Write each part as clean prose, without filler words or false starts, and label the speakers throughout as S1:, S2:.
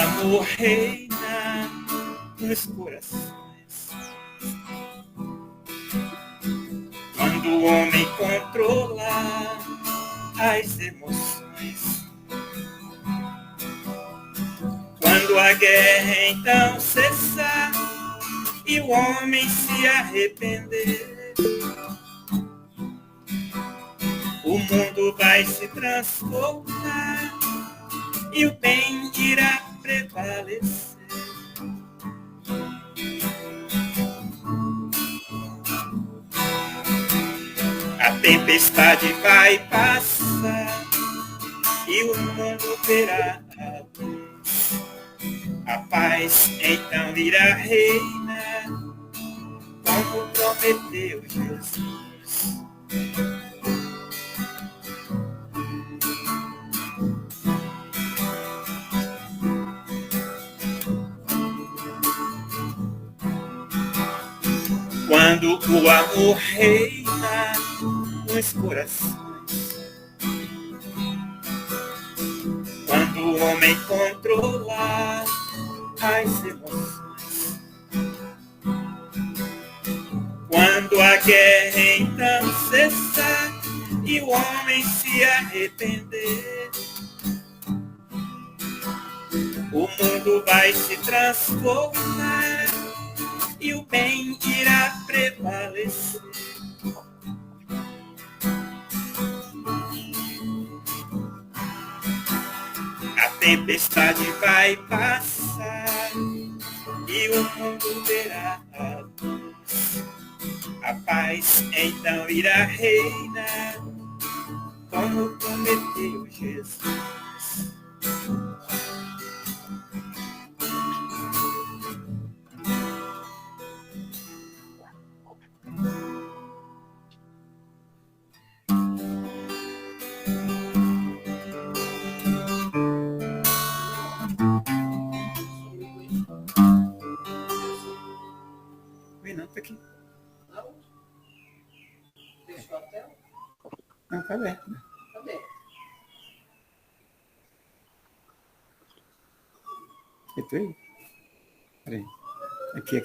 S1: amor reina nos corações, quando o homem controla as emoções, quando a guerra então cessar e o homem se arrepender, o mundo vai se transformar e o bem irá prevalecer. A tempestade vai passar e o mundo verá a luz. A paz então irá reinar, como prometeu Jesus. Quando o amor reina nos corações, quando o homem controla as emoções, quando a guerra então cessar e o homem se arrepender, o mundo vai se transformar e o bem irá prevalecer. A tempestade vai passar e o mundo verá a luz. A paz então irá reinar, como prometeu Jesus. Não, tá aqui.
S2: Fechou a tela?
S1: Não, tá aberto.
S2: Cadê?
S1: E tu aí? Peraí. Aqui.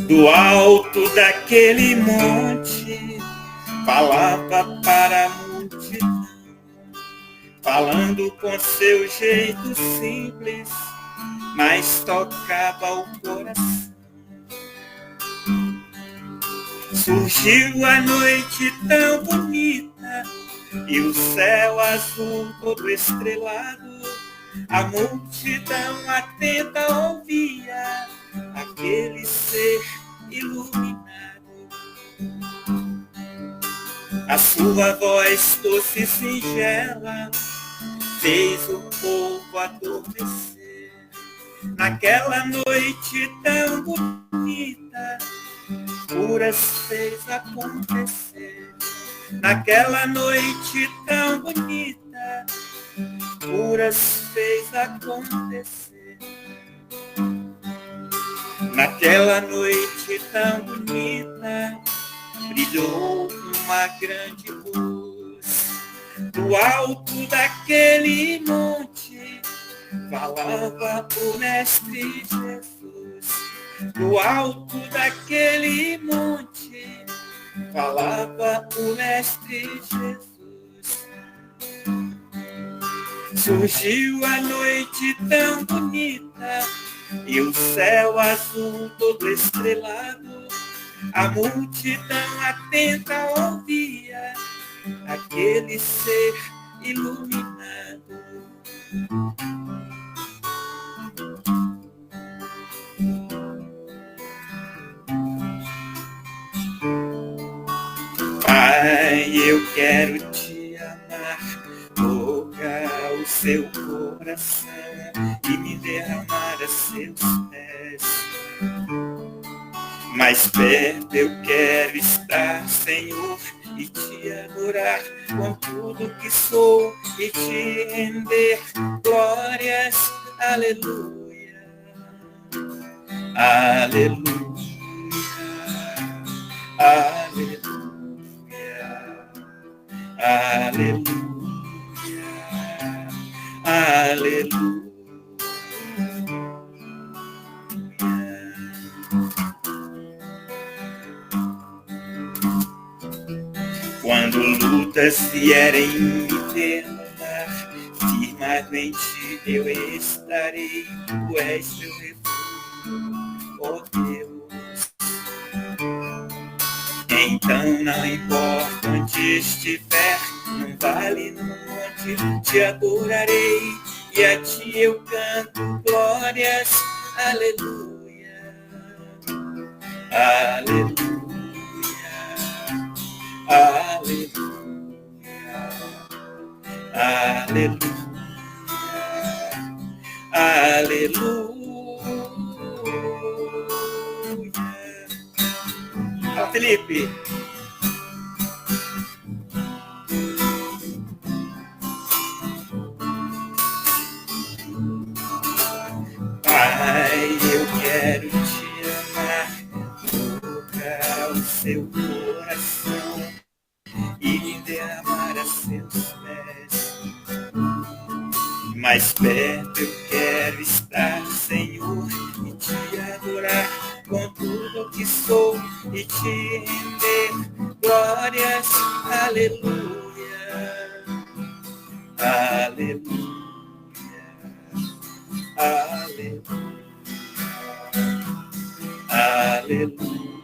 S1: Do alto daquele monte, falava para a multidão, falando com seu jeito simples, mas tocava o coração. Surgiu a noite tão bonita e o céu azul todo estrelado, a multidão atenta ouvia aquele ser iluminado. A sua voz doce e singela fez o povo adormecer. Naquela noite tão bonita, curas fez acontecer. Naquela noite tão bonita, curas fez acontecer. Naquela noite tão bonita, brilhou uma grande luz. Do alto daquele monte, falava o Mestre Jesus. Do alto daquele monte, falava o Mestre Jesus. Surgiu a noite tão bonita e o céu azul todo estrelado, a multidão atenta ouvia aquele ser iluminado. Pai, eu quero te amar, tocar o seu coração e me derramar a seus pés. Mais perto eu quero estar, Senhor, e te adorar com tudo que sou e te render glórias, aleluia, aleluia, aleluia, aleluia, aleluia. Quando lutas vierem me derrubar, firmado em ti eu estarei, tu és meu refúgio, ó Deus. Então não importa onde estiver, no vale, no monte, te adorarei, e a ti eu canto glórias, aleluia, aleluia. Aleluia, aleluia, aleluia. Ó, Felipe. Pai, eu quero te amar, tocar o seu coração e me derramar a seus pés. Mais perto eu quero estar, Senhor, e te adorar com tudo que sou e te render glórias, aleluia, aleluia, aleluia, aleluia,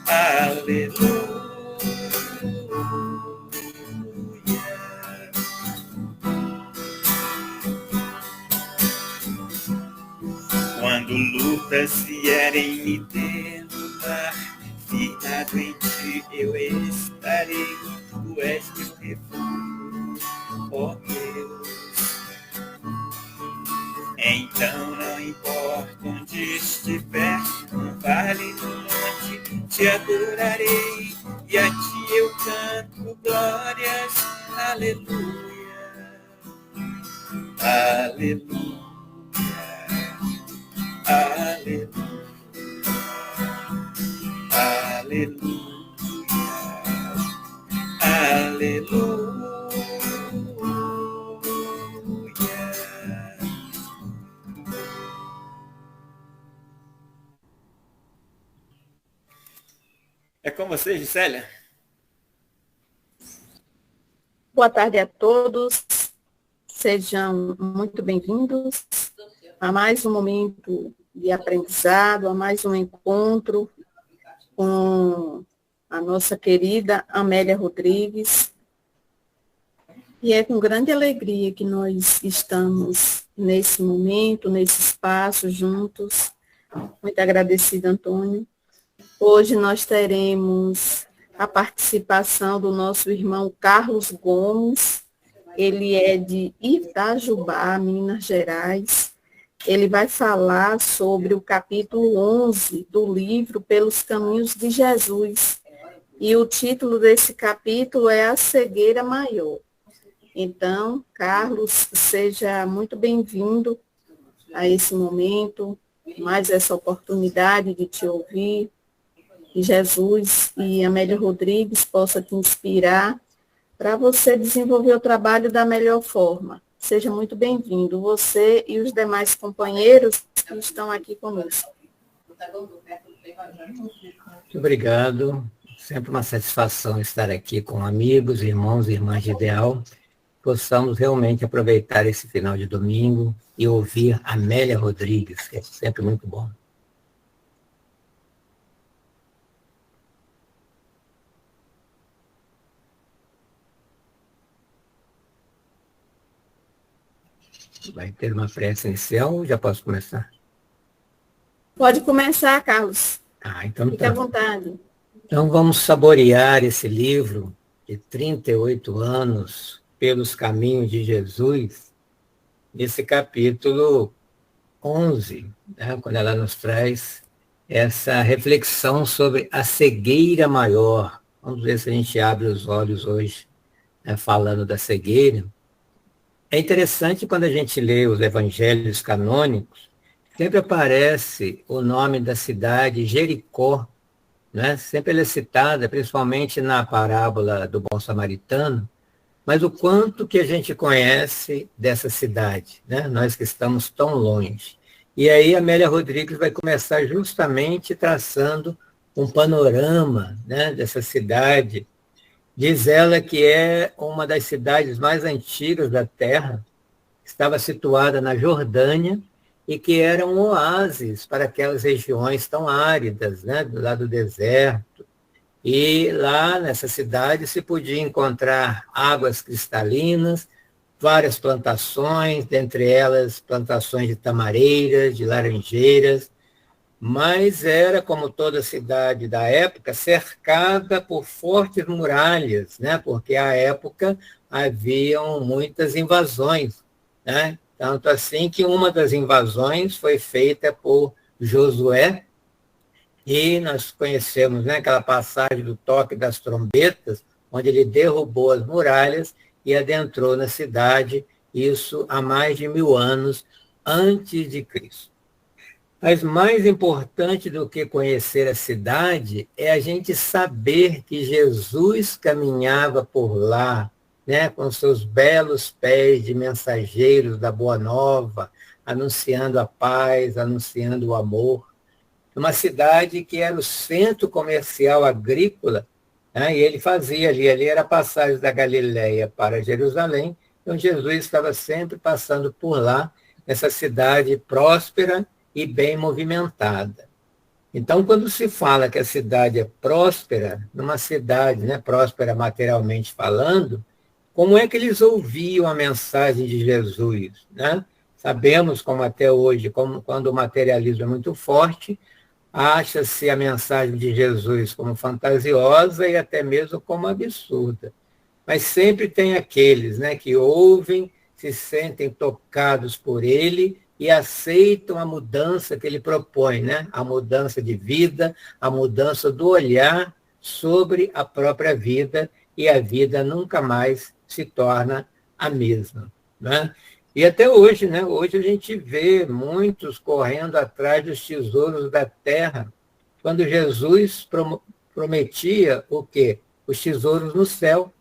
S1: aleluia. Quando lutas vierem me derrubar, firmado em ti eu estarei, tu és meu refúgio, ó Deus. Então não importa onde estiver, no vale, no monte, te adorarei, e a ti eu canto glórias, aleluia, aleluia. Aleluia, aleluia, aleluia. É com você, Gisélia?
S2: Boa tarde a todos, sejam muito bem-vindos a mais um momento de aprendizado, a mais um encontro com a nossa querida Amélia Rodrigues. E é com grande alegria que nós estamos nesse momento, nesse espaço, juntos. Muito agradecida, Antônio. Hoje nós teremos a participação do nosso irmão Carlos Gomes. Ele é de Itajubá, Minas Gerais. Ele vai falar sobre o capítulo 11 do livro Pelos Caminhos de Jesus. E o título desse capítulo é A Cegueira Maior. Então, Carlos, seja muito bem-vindo a esse momento, mais essa oportunidade de te ouvir. Que Jesus e Amélia Rodrigues possa te inspirar para você desenvolver o trabalho da melhor forma. Seja muito bem-vindo, você e os demais companheiros que estão aqui conosco.
S3: Muito obrigado. Sempre uma satisfação estar aqui com amigos, irmãos e irmãs de ideal. Possamos realmente aproveitar esse final de domingo e ouvir Amélia Rodrigues, que é sempre muito bom. Vai ter uma prece inicial ou já posso começar?
S2: Pode começar, Carlos.
S3: Então
S2: Fique à vontade.
S3: Então vamos saborear esse livro de 38 anos, Pelos Caminhos de Jesus, nesse capítulo 11, né, quando ela nos traz essa reflexão sobre a cegueira maior. Vamos ver se a gente abre os olhos hoje, né, falando da cegueira. É interessante quando a gente lê os evangelhos canônicos, sempre aparece o nome da cidade Jericó, né? Sempre ela é citada, principalmente na parábola do bom samaritano, mas o quanto que a gente conhece dessa cidade, né? Nós que estamos tão longe. E aí a Amélia Rodrigues vai começar justamente traçando um panorama, né, dessa cidade. Diz ela que é uma das cidades mais antigas da Terra, estava situada na Jordânia e que era um oásis para aquelas regiões tão áridas, né, do lado do deserto. E lá nessa cidade se podia encontrar águas cristalinas, várias plantações, dentre elas plantações de tamareiras, de laranjeiras, mas era, como toda cidade da época, cercada por fortes muralhas, né? Porque à época haviam muitas invasões, né? Tanto assim que uma das invasões foi feita por Josué, e nós conhecemos, né, aquela passagem do toque das trombetas, onde ele derrubou as muralhas e adentrou na cidade, isso há mais de 1000 anos antes de Cristo. Mas mais importante do que conhecer a cidade é a gente saber que Jesus caminhava por lá, né, com seus belos pés de mensageiros da Boa Nova, anunciando a paz, anunciando o amor. Uma cidade que era o centro comercial agrícola, né, e ele fazia ali era a passagem da Galileia para Jerusalém, então Jesus estava sempre passando por lá, nessa cidade próspera e bem movimentada. Então, quando se fala que a cidade é próspera, numa cidade, né, próspera materialmente falando, como é que eles ouviam a mensagem de Jesus, né? Sabemos, como até hoje, quando o materialismo é muito forte, acha-se a mensagem de Jesus como fantasiosa e até mesmo como absurda. Mas sempre tem aqueles, né, que ouvem, se sentem tocados por ele e aceitam a mudança que ele propõe, né? A mudança de vida, a mudança do olhar sobre a própria vida, e a vida nunca mais se torna a mesma, né? E até hoje, né? Hoje a gente vê muitos correndo atrás dos tesouros da terra, quando Jesus prometia o quê? Os tesouros no céu,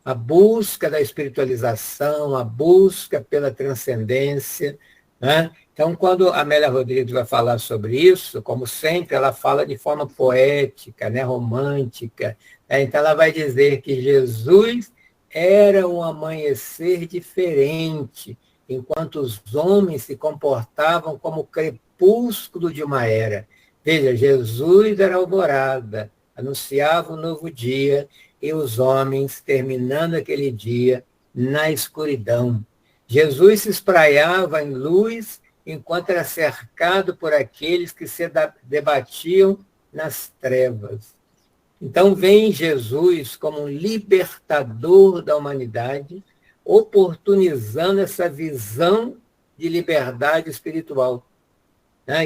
S3: a busca da espiritualização, a busca pela transcendência, né? Então, quando a Amélia Rodrigues vai falar sobre isso, como sempre, ela fala de forma poética, né? Romântica, né? Então ela vai dizer que Jesus era um amanhecer diferente, enquanto os homens se comportavam como o crepúsculo de uma era. Veja, Jesus era a alvorada, anunciava um novo dia, e os homens terminando aquele dia na escuridão. Jesus se espraiava em luz, enquanto era cercado por aqueles que se debatiam nas trevas. Então vem Jesus como um libertador da humanidade, oportunizando essa visão de liberdade espiritual.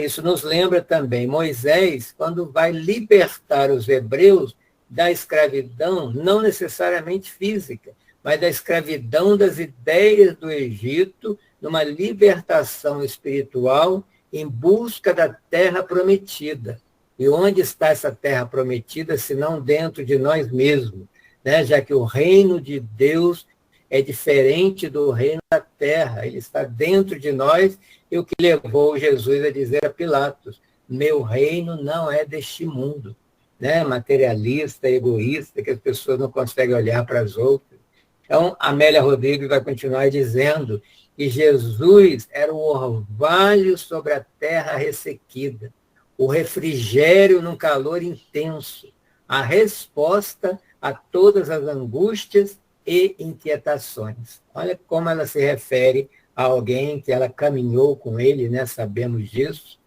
S3: Isso nos lembra também Moisés, quando vai libertar os hebreus da escravidão, não necessariamente física, mas da escravidão das ideias do Egito, numa libertação espiritual em busca da terra prometida. E onde está essa terra prometida, se não dentro de nós mesmos, né? Já que o reino de Deus é diferente do reino da terra, ele está dentro de nós, e o que levou Jesus a dizer a Pilatos: meu reino não é deste mundo, né? Materialista, egoísta, que as pessoas não conseguem olhar para as outras. Então, Amélia Rodrigues vai continuar dizendo que Jesus era o orvalho sobre a terra ressequida, o refrigério num calor intenso, a resposta a todas as angústias e inquietações. Olha como ela se refere a alguém que ela caminhou com ele, né? Sabemos disso.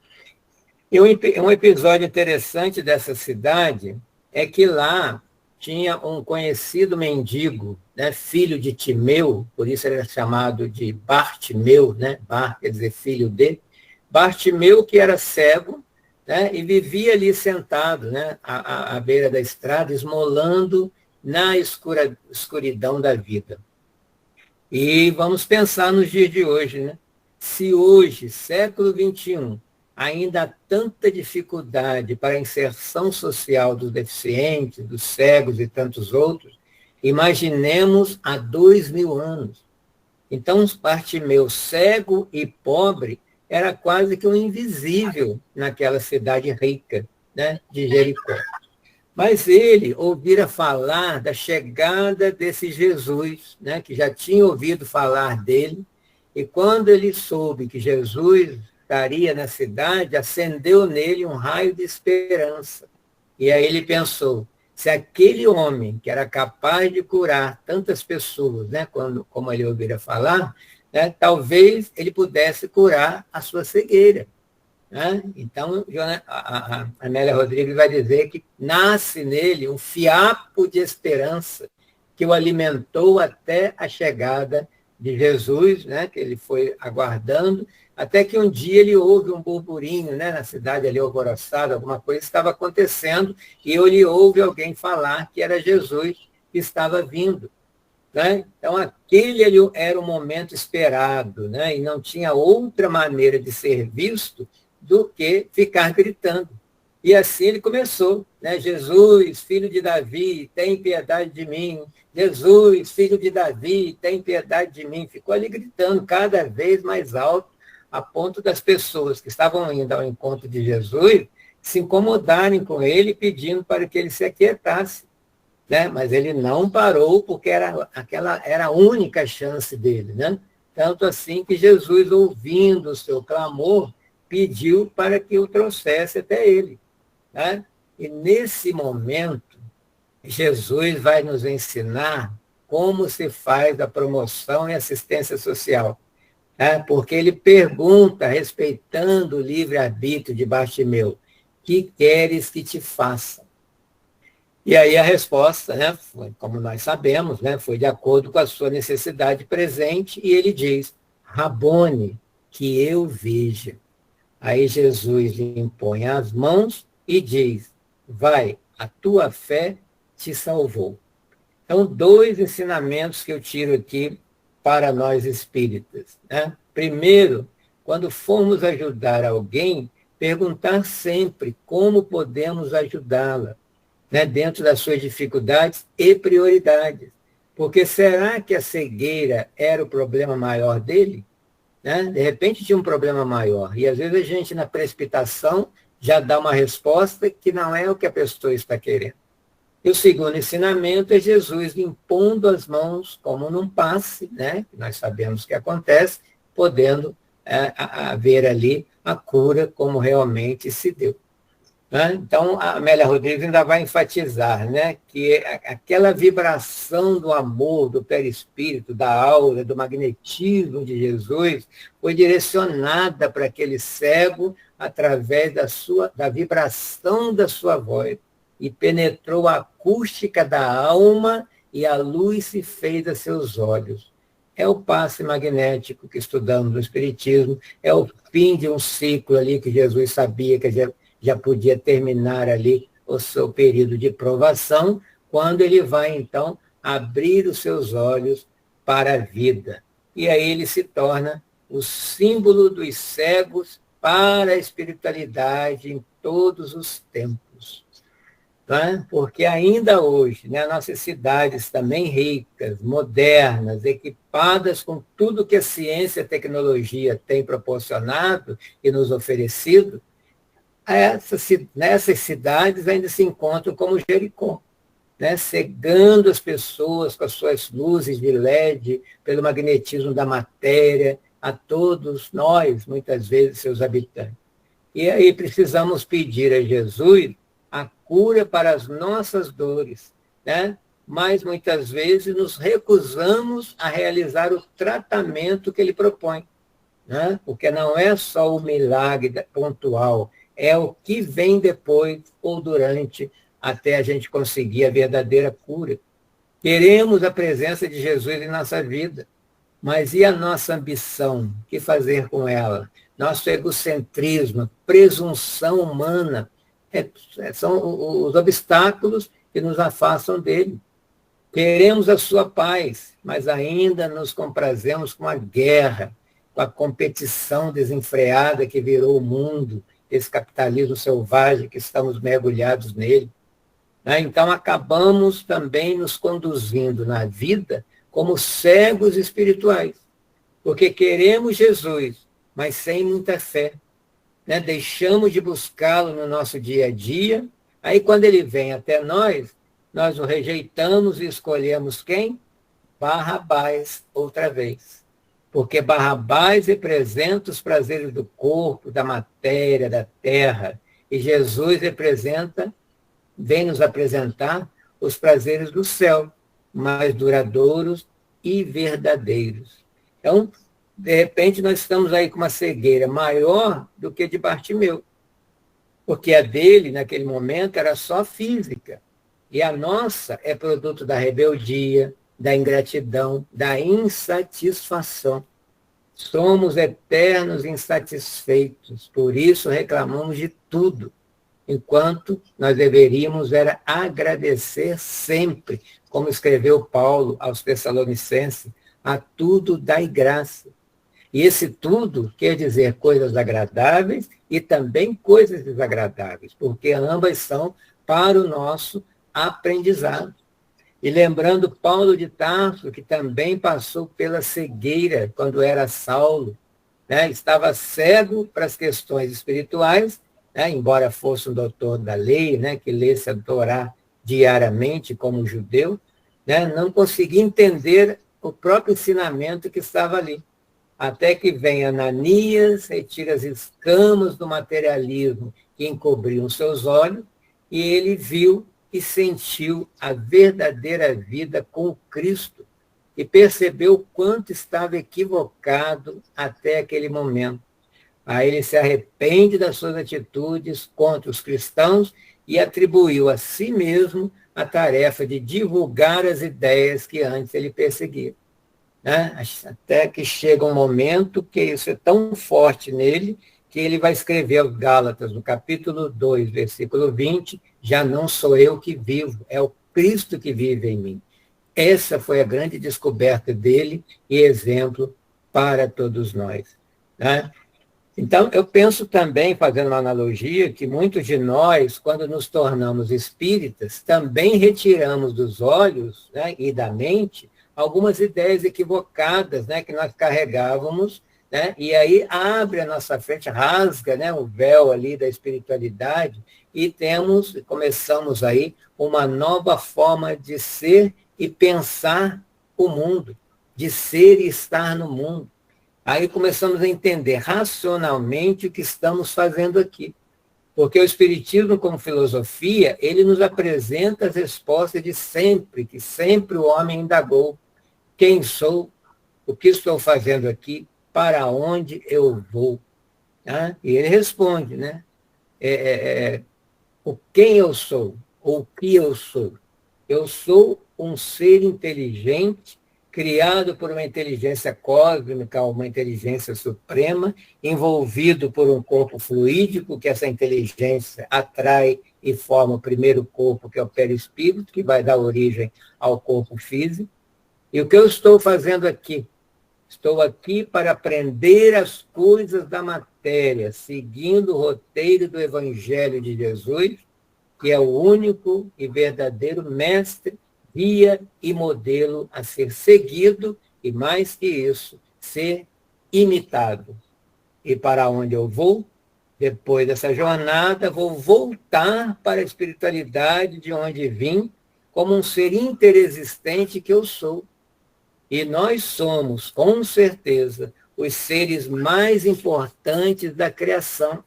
S3: E um episódio interessante dessa cidade é que lá tinha um conhecido mendigo, né? Filho de Timeu, por isso ele era chamado de Bartimeu, né? Bar quer dizer filho de. Bartimeu, que era cego, né? E vivia ali sentado, né? À beira da estrada, esmolando na escuridão da vida. E vamos pensar nos dias de hoje, né? Se hoje, século XXI, ainda há tanta dificuldade para a inserção social dos deficientes, dos cegos e tantos outros, imaginemos há 2000 anos. Então, Bartimeu, cego e pobre, era quase que um invisível naquela cidade rica, né, de Jericó. Mas ele ouvira falar da chegada desse Jesus, né, que já tinha ouvido falar dele, e quando ele soube que Jesus estaria na cidade, acendeu nele um raio de esperança. E aí ele pensou, se aquele homem que era capaz de curar tantas pessoas, né, como ele ouvira falar, né, talvez ele pudesse curar a sua cegueira. Né? Então, a Amélia Rodrigues vai dizer que nasce nele um fiapo de esperança que o alimentou até a chegada de Jesus, né, que ele foi aguardando, até que um dia ele ouve um burburinho, né, na cidade ali alvoroçada, alguma coisa estava acontecendo, e ele ouve alguém falar que era Jesus que estava vindo. Né? Então, aquele era o momento esperado, né, e não tinha outra maneira de ser visto do que ficar gritando. E assim ele começou, né? Jesus, filho de Davi, tem piedade de mim. Jesus, filho de Davi, tem piedade de mim. Ficou ali gritando cada vez mais alto, a ponto das pessoas que estavam indo ao encontro de Jesus se incomodarem com ele, pedindo para que ele se aquietasse. Né? Mas ele não parou, porque aquela era a única chance dele. Né? Tanto assim que Jesus, ouvindo o seu clamor, pediu para que o trouxesse até ele. Né? E nesse momento, Jesus vai nos ensinar como se faz a promoção e assistência social. Né? Porque ele pergunta, respeitando o livre-arbítrio de Bartimeu, que queres que te faça? E aí a resposta, né, foi, como nós sabemos, né, foi de acordo com a sua necessidade presente, e ele diz, Rabone, que eu veja. Aí Jesus lhe impõe as mãos e diz, vai, a tua fé te salvou. Então, 2 ensinamentos que eu tiro aqui para nós espíritas. Né? Primeiro, quando formos ajudar alguém, perguntar sempre como podemos ajudá-la, né? Dentro das suas dificuldades e prioridades. Porque será que a cegueira era o problema maior dele? Né? De repente tinha um problema maior. E às vezes a gente, na precipitação, já dá uma resposta que não é o que a pessoa está querendo. E o segundo ensinamento é Jesus impondo as mãos como num passe, né? Nós sabemos que acontece, podendo haver ali a cura como realmente se deu. Né? Então, a Amélia Rodrigues ainda vai enfatizar, né, que aquela vibração do amor, do perispírito, da aura, do magnetismo de Jesus foi direcionada para aquele cego através da vibração da sua voz e penetrou a acústica da alma e a luz se fez a seus olhos. É o passe magnético que estudamos no Espiritismo, é o fim de um ciclo ali que Jesus sabia que já podia terminar ali o seu período de provação, quando ele vai, então, abrir os seus olhos para a vida. E aí ele se torna o símbolo dos cegos para a espiritualidade em todos os tempos. Né? Porque ainda hoje, né, nossas cidades também ricas, modernas, equipadas com tudo que a ciência e a tecnologia têm proporcionado e nos oferecido, nessas cidades ainda se encontram como Jericó, né, cegando as pessoas com as suas luzes de LED, pelo magnetismo da matéria, a todos nós, muitas vezes, seus habitantes. E aí precisamos pedir a Jesus a cura para as nossas dores, né? Mas muitas vezes nos recusamos a realizar o tratamento que ele propõe, né? Porque não é só o milagre pontual, é o que vem depois ou durante, até a gente conseguir a verdadeira cura. Queremos a presença de Jesus em nossa vida, mas e a nossa ambição? O que fazer com ela? Nosso egocentrismo, presunção humana, são os obstáculos que nos afastam dele. Queremos a sua paz, mas ainda nos comprazemos com a guerra, com a competição desenfreada que virou o mundo, esse capitalismo selvagem que estamos mergulhados nele. Então, acabamos também nos conduzindo na vida como cegos espirituais, porque queremos Jesus, mas sem muita fé. Deixamos de buscá-lo no nosso dia a dia, aí quando ele vem até nós o rejeitamos e escolhemos quem? Barrabás, outra vez. Porque Barrabás representa os prazeres do corpo, da matéria, da terra, e Jesus vem nos apresentar os prazeres do céu, mais duradouros e verdadeiros. Então, de repente, nós estamos aí com uma cegueira maior do que de Bartimeu, porque a dele, naquele momento, era só física, e a nossa é produto da rebeldia, da ingratidão, da insatisfação. Somos eternos insatisfeitos, por isso reclamamos de tudo, enquanto nós deveríamos era agradecer sempre, como escreveu Paulo aos Tessalonicenses, a tudo dai graça. E esse tudo quer dizer coisas agradáveis e também coisas desagradáveis, porque ambas são para o nosso aprendizado. E lembrando Paulo de Tarso, que também passou pela cegueira quando era Saulo, estava cego para as questões espirituais, embora fosse um doutor da lei, que lesse a Torá diariamente como judeu, não conseguia entender o próprio ensinamento que estava ali. Até que vem Ananias, retira as escamas do materialismo que encobriam seus olhos, e ele viu e sentiu a verdadeira vida com Cristo e percebeu o quanto estava equivocado até aquele momento. Aí ele se arrepende das suas atitudes contra os cristãos e atribuiu a si mesmo a tarefa de divulgar as ideias que antes ele perseguia. Até que chega um momento que isso é tão forte nele que ele vai escrever aos Gálatas, no capítulo 2, versículo 20, já não sou eu que vivo, é o Cristo que vive em mim. Essa foi a grande descoberta dele e exemplo para todos nós. Então, eu penso também, fazendo uma analogia, que muitos de nós, quando nos tornamos espíritas, também retiramos dos olhos e da mente algumas ideias equivocadas que nós carregávamos, e aí abre a nossa frente, rasga o véu ali da espiritualidade e começamos aí uma nova forma de ser e pensar o mundo, de ser e estar no mundo. Aí começamos a entender racionalmente o que estamos fazendo aqui. Porque o Espiritismo, como filosofia, ele nos apresenta as respostas de sempre, que sempre o homem indagou. Quem sou? O que estou fazendo aqui? Para onde eu vou? E ele responde, o quem eu sou, ou o que eu sou. Eu sou um ser inteligente, criado por uma inteligência cósmica, uma inteligência suprema, envolvido por um corpo fluídico, que essa inteligência atrai e forma o primeiro corpo, que é o perispírito, que vai dar origem ao corpo físico. E o que eu estou fazendo aqui? Estou aqui para aprender as coisas da matéria, seguindo o roteiro do Evangelho de Jesus, que é o único e verdadeiro mestre, guia e modelo a ser seguido, e mais que isso, ser imitado. E para onde eu vou? Depois dessa jornada, vou voltar para a espiritualidade de onde vim, como um ser interexistente que eu sou. E nós somos, com certeza, os seres mais importantes da criação,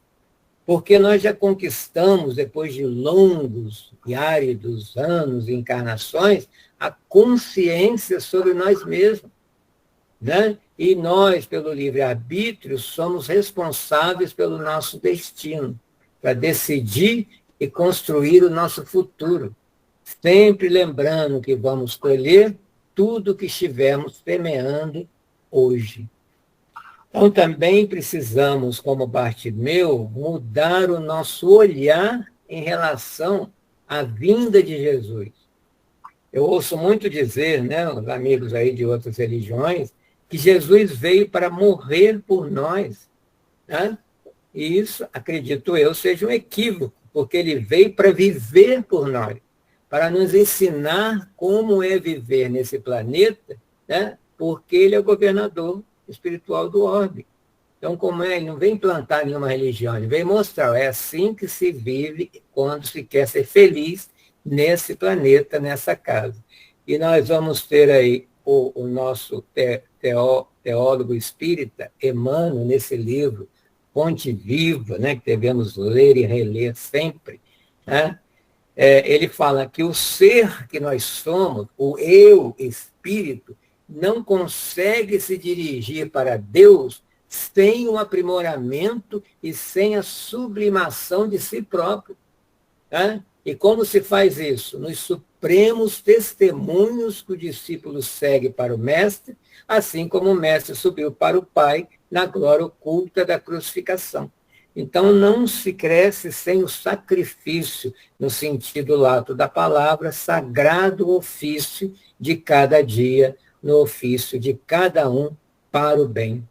S3: porque nós já conquistamos, depois de longos e áridos anos e encarnações, a consciência sobre nós mesmos. E nós, pelo livre-arbítrio, somos responsáveis pelo nosso destino, para decidir e construir o nosso futuro, sempre lembrando que vamos colher tudo que estivermos semeando hoje. Então, também precisamos, como Bartimeu, mudar o nosso olhar em relação à vinda de Jesus. Eu ouço muito dizer, né, os amigos aí de outras religiões, que Jesus veio para morrer por nós, né? E isso, acredito eu, seja um equívoco, porque ele veio para viver por nós, para nos ensinar como é viver nesse planeta, né? Porque ele é o governador espiritual do orbe. Então, como é, ele não vem implantar nenhuma religião, ele vem mostrar, é assim que se vive quando se quer ser feliz nesse planeta, nessa casa. E nós vamos ter aí o nosso teólogo espírita, Emmanuel, nesse livro, Fonte Viva, né, que devemos ler e reler sempre, né? Ele fala que o ser que nós somos, o eu, espírito, não consegue se dirigir para Deus sem o aprimoramento e sem a sublimação de si próprio. Né? E como se faz isso? Nos supremos testemunhos que o discípulo segue para o Mestre, assim como o Mestre subiu para o Pai na glória oculta da crucificação. Então, não se cresce sem o sacrifício, no sentido lato da palavra, sagrado ofício de cada dia, no ofício de cada um para o bem.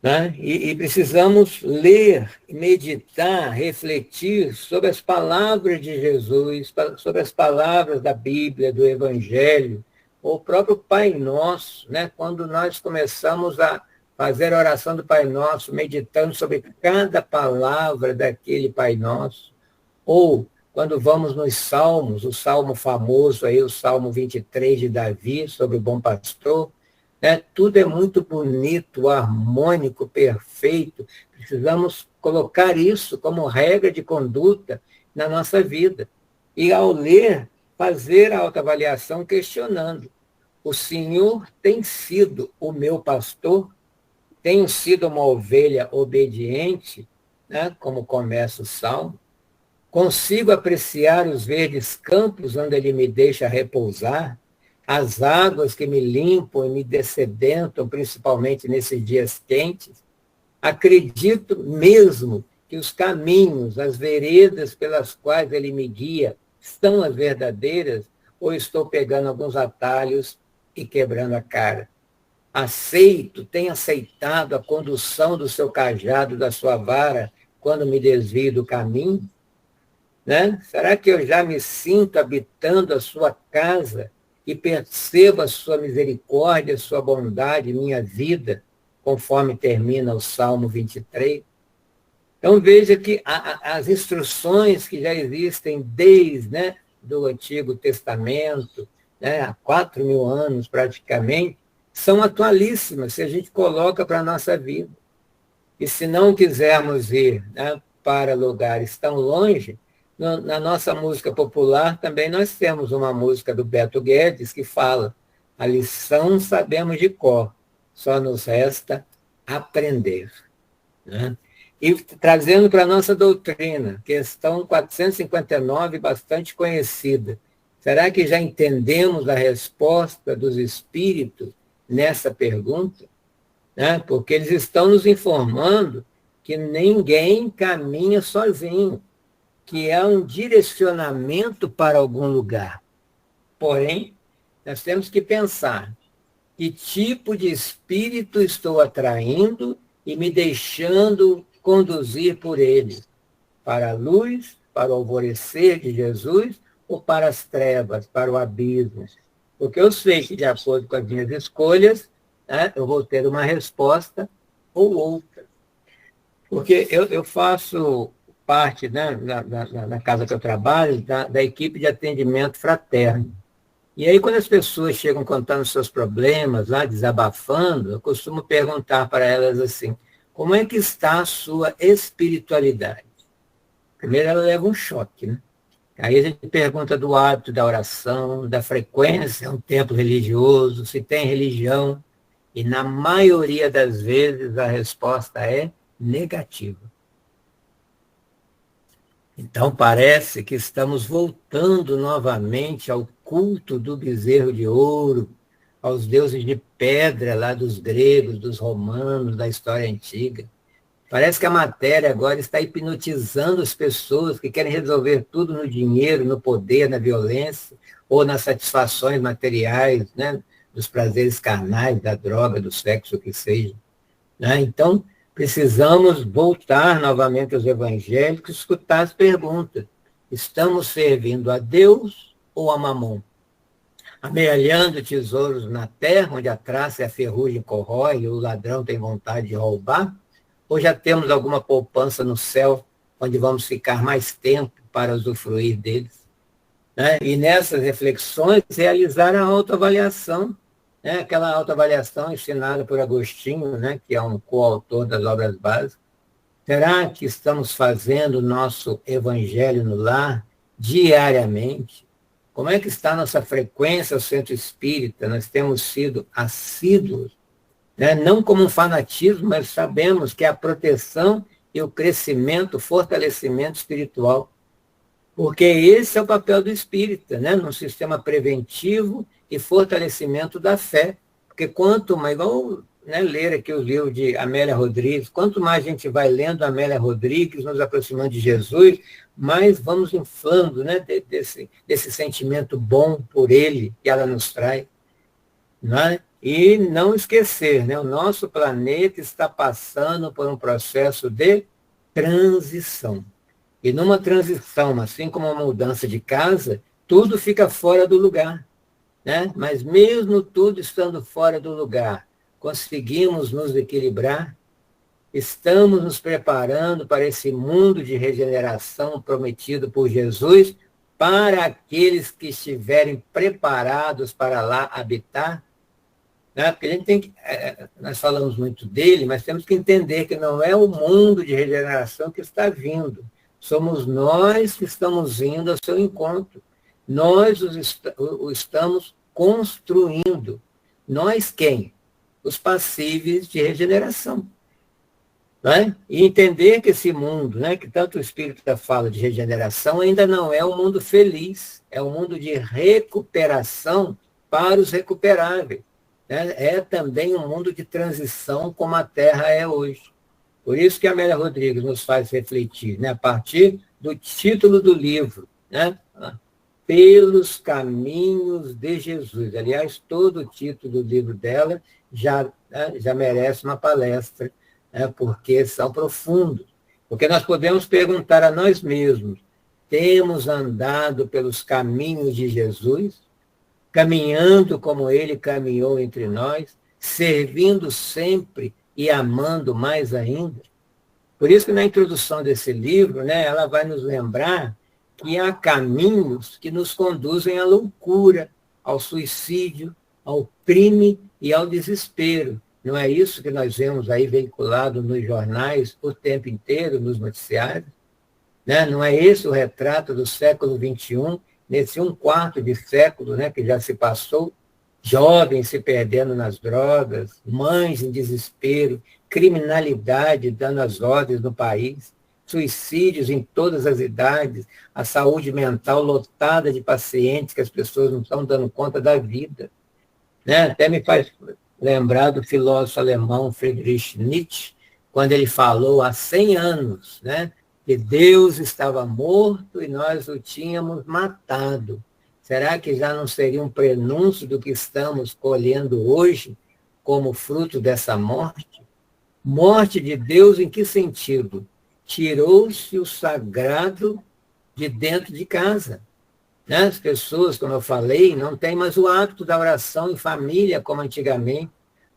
S3: Né? E precisamos ler, meditar, refletir sobre as palavras de Jesus, sobre as palavras da Bíblia, do Evangelho, o próprio Pai Nosso, né? Quando nós começamos a fazer a oração do Pai Nosso, meditando sobre cada palavra daquele Pai Nosso, ou quando vamos nos Salmos, o Salmo famoso aí, o Salmo 23 de Davi, sobre o bom pastor, tudo é muito bonito, harmônico, perfeito. Precisamos colocar isso como regra de conduta na nossa vida. E, ao ler, fazer a autoavaliação questionando. O Senhor tem sido o meu pastor? Tenho sido uma ovelha obediente, né, como começa o Salmo? Consigo apreciar os verdes campos onde Ele me deixa repousar? As águas que me limpam e me dessedentam, principalmente nesses dias quentes? Acredito mesmo que os caminhos, as veredas pelas quais Ele me guia, são as verdadeiras, ou estou pegando alguns atalhos e quebrando a cara? Tenho aceitado a condução do seu cajado, da sua vara, quando me desvio do caminho? Né? Será que eu já me sinto habitando a sua casa e percebo a sua misericórdia, a sua bondade em minha vida, conforme termina o Salmo 23? Então, veja que as instruções que já existem desde, né, do Antigo Testamento, né, há 4.000 anos praticamente, são atualíssimas se a gente coloca para a nossa vida. E se não quisermos ir, né, para lugares tão longe, na nossa música popular também nós temos uma música do Beto Guedes que fala: a lição sabemos de cor, só nos resta aprender. Né? E trazendo para a nossa doutrina, questão 459, bastante conhecida. Será que já entendemos a resposta dos espíritos nessa pergunta? Né? Porque eles estão nos informando que ninguém caminha sozinho, que é um direcionamento para algum lugar. Porém, nós temos que pensar que tipo de espírito estou atraindo e me deixando conduzir por ele, para a luz, para o alvorecer de Jesus, ou para as trevas, para o abismo. Porque eu sei que, de acordo com as minhas escolhas, né, eu vou ter uma resposta ou outra. Porque eu faço parte, né, na casa que eu trabalho, da equipe de atendimento fraterno. E aí, quando as pessoas chegam contando seus problemas, lá, desabafando, eu costumo perguntar para elas assim: como é que está a sua espiritualidade? Primeiro ela leva um choque, né? Aí a gente pergunta do hábito da oração, da frequência, um templo religioso, se tem religião, e na maioria das vezes a resposta é negativa. Então parece que estamos voltando novamente ao culto do bezerro de ouro, aos deuses de pedra lá dos gregos, dos romanos, da história antiga. Parece que a matéria agora está hipnotizando as pessoas que querem resolver tudo no dinheiro, no poder, na violência, ou nas satisfações materiais, né? Dos prazeres carnais, da droga, do sexo, o que seja. Né? Então, precisamos voltar novamente aos evangélicos e escutar as perguntas. Estamos servindo a Deus ou a Mamon? Amealhando tesouros na terra, onde a traça e a ferrugem corrói e o ladrão tem vontade de roubar? Ou já temos alguma poupança no céu, onde vamos ficar mais tempo para usufruir deles? Né? E nessas reflexões, realizar a autoavaliação, né? Aquela autoavaliação ensinada por Agostinho, né? Que é um coautor das obras básicas. Será que estamos fazendo o nosso evangelho no lar diariamente? Como é que está a nossa frequência ao centro espírita? Nós temos sido assíduos, né? Não como um fanatismo, mas sabemos que é a proteção e o crescimento, o fortalecimento espiritual. Porque esse é o papel do espírita, né? Num sistema preventivo e fortalecimento da fé. Porque quanto mais, igual, né, ler aqui o livro de Amélia Rodrigues, quanto mais a gente vai lendo Amélia Rodrigues, nos aproximando de Jesus, mais vamos inflando, né, desse sentimento bom por ele que ela nos traz. Né? E não esquecer, né, o nosso planeta está passando por um processo de transição. E numa transição, assim como uma mudança de casa, tudo fica fora do lugar. Né? Mas mesmo tudo estando fora do lugar, conseguimos nos equilibrar? Estamos nos preparando para esse mundo de regeneração prometido por Jesus para aqueles que estiverem preparados para lá habitar? Né? Porque a gente tem que, nós falamos muito dele, mas temos que entender que não é o mundo de regeneração que está vindo. Somos nós que estamos indo ao seu encontro. Nós o estamos construindo. Nós quem? Os passíveis de regeneração. Né? E entender que esse mundo, né, que tanto o Espírito fala de regeneração, ainda não é um mundo feliz. É um mundo de recuperação para os recuperáveis. Né? É também um mundo de transição como a Terra é hoje. Por isso que a Amélia Rodrigues nos faz refletir, né, a partir do título do livro, né, Pelos Caminhos de Jesus. Aliás, todo o título do livro dela já merece uma palestra, né, porque são profundos. Porque nós podemos perguntar a nós mesmos, temos andado pelos caminhos de Jesus, caminhando como ele caminhou entre nós, servindo sempre e amando mais ainda? Por isso que na introdução desse livro, né, ela vai nos lembrar que há caminhos que nos conduzem à loucura, ao suicídio, ao crime e ao desespero. Não é isso que nós vemos aí veiculado nos jornais o tempo inteiro, nos noticiários? Né? Não é esse o retrato do século XXI, nesse 1/4 de século, né, que já se passou? Jovens se perdendo nas drogas, mães em desespero, criminalidade dando as ordens no país, suicídios em todas as idades, a saúde mental lotada de pacientes que as pessoas não estão dando conta da vida. Né? Até me faz lembrar do filósofo alemão Friedrich Nietzsche, quando ele falou há 100 anos, né, que Deus estava morto e nós o tínhamos matado. Será que já não seria um prenúncio do que estamos colhendo hoje como fruto dessa morte? Morte de Deus em que sentido? Tirou-se o sagrado de dentro de casa. Né? As pessoas, como eu falei, não têm mais o hábito da oração em família como antigamente.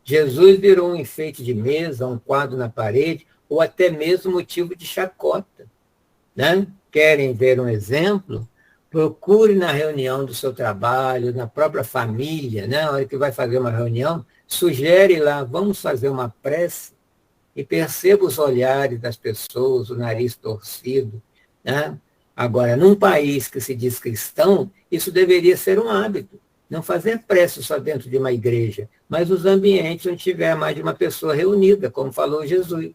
S3: Jesus virou um enfeite de mesa, um quadro na parede, ou até mesmo motivo de chacota. Né? Querem ver um exemplo? Procure na reunião do seu trabalho, na própria família, né? Na hora que vai fazer uma reunião, sugere lá, vamos fazer uma prece, e perceba os olhares das pessoas, o nariz torcido. Né? Agora, num país que se diz cristão, isso deveria ser um hábito. Não fazer prece só dentro de uma igreja, mas nos ambientes onde tiver mais de uma pessoa reunida, como falou Jesus.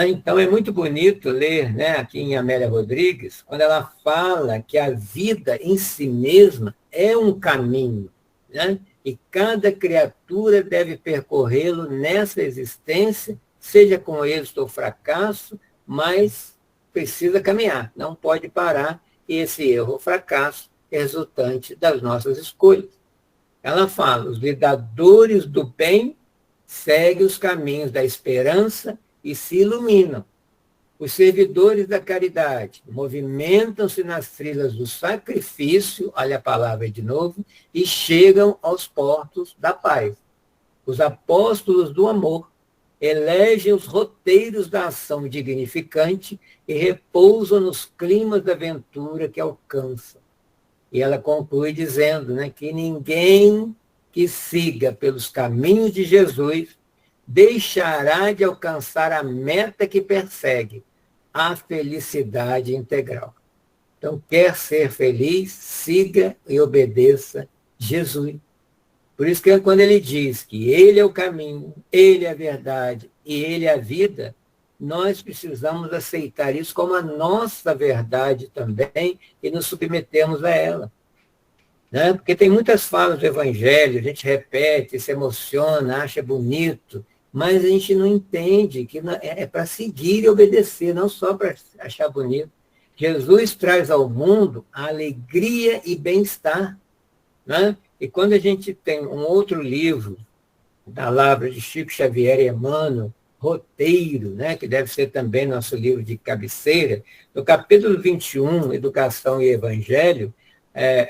S3: Então, é muito bonito ler, né, aqui em Amélia Rodrigues, quando ela fala que a vida em si mesma é um caminho, né, e cada criatura deve percorrê-lo nessa existência seja com êxito ou fracasso, mas precisa caminhar, não pode parar, e esse erro ou fracasso é resultante das nossas escolhas. Ela fala, os lidadores do bem seguem os caminhos da esperança e se iluminam. Os servidores da caridade movimentam-se nas trilhas do sacrifício, olha a palavra de novo, e chegam aos portos da paz. Os apóstolos do amor elegem os roteiros da ação dignificante e repousam nos climas da aventura que alcançam. E ela conclui dizendo, né, que ninguém que siga pelos caminhos de Jesus deixará de alcançar a meta que persegue, a felicidade integral. Então, quer ser feliz, siga e obedeça Jesus. Por isso que quando ele diz que ele é o caminho, ele é a verdade e ele é a vida, nós precisamos aceitar isso como a nossa verdade também e nos submetermos a ela. Né? Porque tem muitas falas do Evangelho, a gente repete, se emociona, acha bonito, mas a gente não entende que é para seguir e obedecer, não só para achar bonito. Jesus traz ao mundo a alegria e bem-estar. Né? E quando a gente tem um outro livro, da Lavra de Chico Xavier e Emmanuel, Roteiro, né, que deve ser também nosso livro de cabeceira, no capítulo 21, Educação e Evangelho,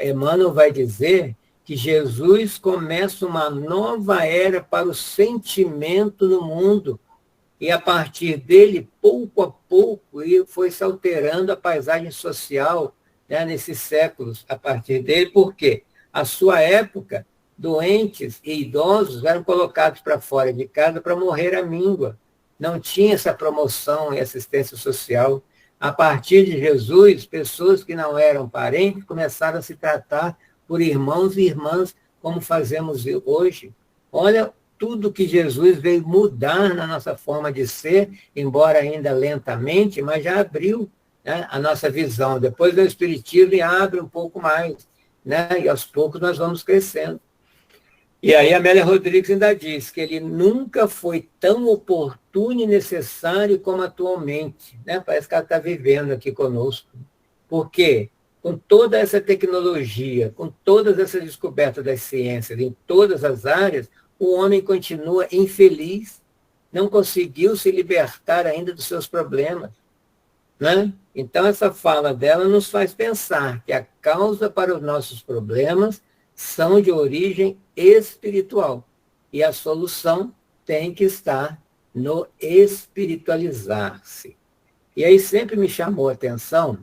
S3: Emmanuel vai dizer que Jesus começa uma nova era para o sentimento no mundo, e a partir dele, pouco a pouco, foi se alterando a paisagem social, né, nesses séculos, a partir dele, por quê? A sua época, doentes e idosos eram colocados para fora de casa para morrer à míngua. Não tinha essa promoção e assistência social. A partir de Jesus, pessoas que não eram parentes começaram a se tratar por irmãos e irmãs, como fazemos hoje. Olha tudo que Jesus veio mudar na nossa forma de ser, embora ainda lentamente, mas já abriu, né, a nossa visão. Depois do Espiritismo abre um pouco mais, né, e aos poucos nós vamos crescendo. E aí a Amélia Rodrigues ainda diz que ele nunca foi tão oportuno e necessário como atualmente. Né? Parece que ela está vivendo aqui conosco. Por quê? Com toda essa tecnologia, com todas essas descobertas das ciências em todas as áreas, o homem continua infeliz, não conseguiu se libertar ainda dos seus problemas. Né? Então, essa fala dela nos faz pensar que a causa para os nossos problemas são de origem espiritual. E a solução tem que estar no espiritualizar-se. E aí sempre me chamou a atenção,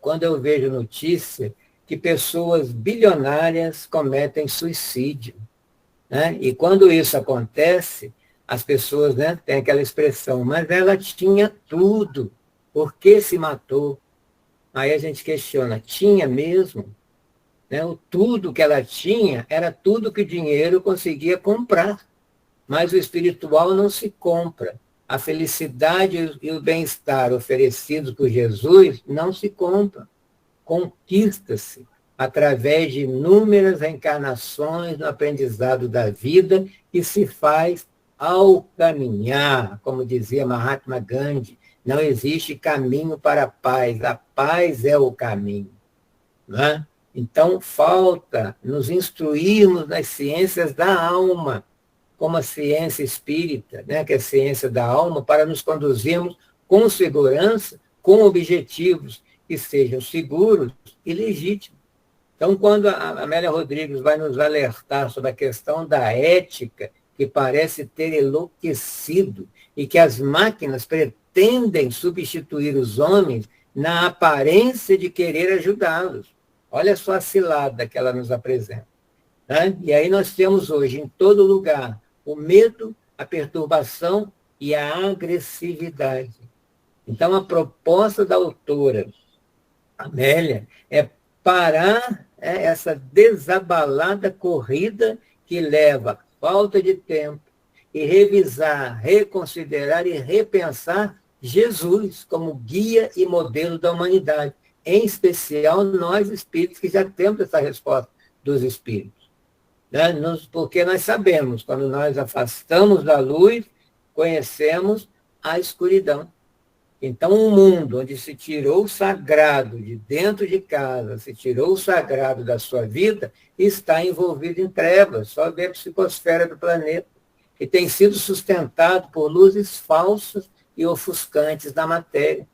S3: quando eu vejo notícia que pessoas bilionárias cometem suicídio. Né? E quando isso acontece, as pessoas, né, têm aquela expressão, mas ela tinha tudo, por que se matou? Aí a gente questiona, tinha mesmo? Né? O tudo que ela tinha era tudo que o dinheiro conseguia comprar. Mas o espiritual não se compra. A felicidade e o bem-estar oferecidos por Jesus não se compram. Conquista-se através de inúmeras reencarnações no aprendizado da vida e se faz ao caminhar. Como dizia Mahatma Gandhi, não existe caminho para a paz é o caminho. Não é? Então, falta nos instruirmos nas ciências da alma, como a ciência espírita, né, que é a ciência da alma, para nos conduzirmos com segurança, com objetivos que sejam seguros e legítimos. Então, quando a Amélia Rodrigues vai nos alertar sobre a questão da ética, que parece ter enlouquecido, e que as máquinas pretendem substituir os homens na aparência de querer ajudá-los. Olha só a cilada que ela nos apresenta. Né? E aí nós temos hoje, em todo lugar, o medo, a perturbação e a agressividade. Então, a proposta da autora, Amélia, é parar essa desabalada corrida que leva à falta de tempo e revisar, reconsiderar e repensar Jesus como guia e modelo da humanidade. Em especial nós espíritos que já temos essa resposta dos espíritos. Né? Porque nós sabemos, quando nós afastamos da luz, conhecemos a escuridão. Então, um mundo onde se tirou o sagrado de dentro de casa, se tirou o sagrado da sua vida, está envolvido em trevas. Só vê a psicosfera do planeta, que tem sido sustentado por luzes falsas e ofuscantes da matéria.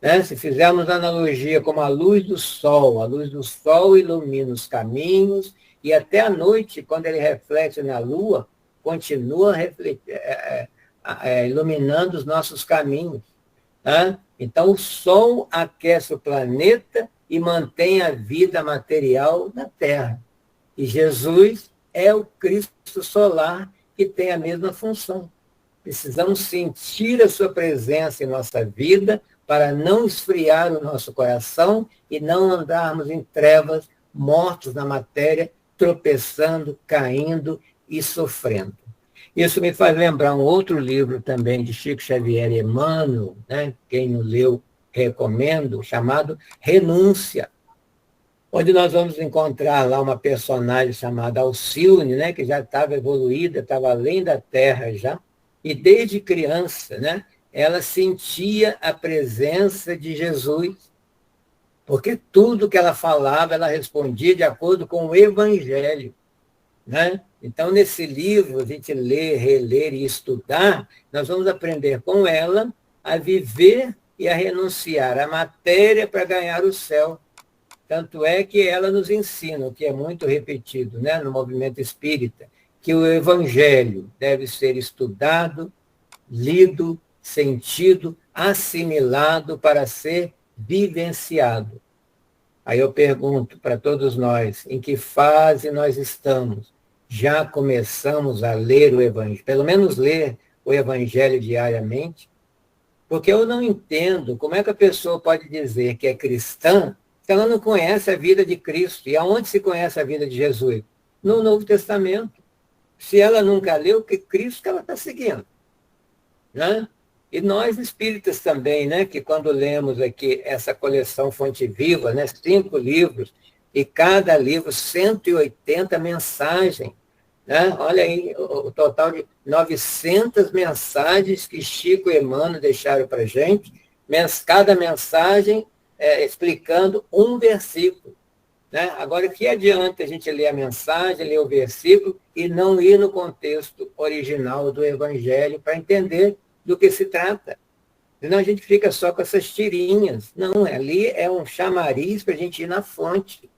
S3: Né? Se fizermos analogia como a luz do sol ilumina os caminhos e até a noite, quando ele reflete na lua, continua iluminando os nossos caminhos. Né? Então, o sol aquece o planeta e mantém a vida material na Terra. E Jesus é o Cristo solar que tem a mesma função. Precisamos sentir a sua presença em nossa vida para não esfriar o nosso coração e não andarmos em trevas, mortos na matéria, tropeçando, caindo e sofrendo. Isso me faz lembrar um outro livro também de Chico Xavier e Emmanuel, né? Quem não leu, recomendo, chamado Renúncia, onde nós vamos encontrar lá uma personagem chamada Alcione, né? Que já estava evoluída, estava além da Terra já, e desde criança, né? Ela sentia a presença de Jesus, porque tudo que ela falava, ela respondia de acordo com o Evangelho. Né? Então, nesse livro, a gente ler, reler e estudar, nós vamos aprender com ela a viver e a renunciar à matéria para ganhar o céu. Tanto é que ela nos ensina, o que é muito repetido, né, no movimento espírita, que o Evangelho deve ser estudado, lido, sentido, assimilado para ser vivenciado. Aí eu pergunto para todos nós, em que fase nós estamos? Já começamos a ler o Evangelho, pelo menos ler o Evangelho diariamente? Porque eu não entendo como é que a pessoa pode dizer que é cristã se ela não conhece a vida de Cristo. E aonde se conhece a vida de Jesus? No Novo Testamento. Se ela nunca leu, que Cristo que ela está seguindo? Né? E nós espíritas também, né, que quando lemos aqui essa coleção Fonte Viva, né, 5 livros, e cada livro 180 mensagens, né? Olha aí o total de 900 mensagens que Chico e Emmanuel deixaram para a gente, cada mensagem explicando um versículo. Né? Agora, que adianta a gente ler a mensagem, ler o versículo e não ir no contexto original do Evangelho para entender do que se trata? Senão a gente fica só com essas tirinhas. Não, ali é um chamariz para a gente ir na fonte.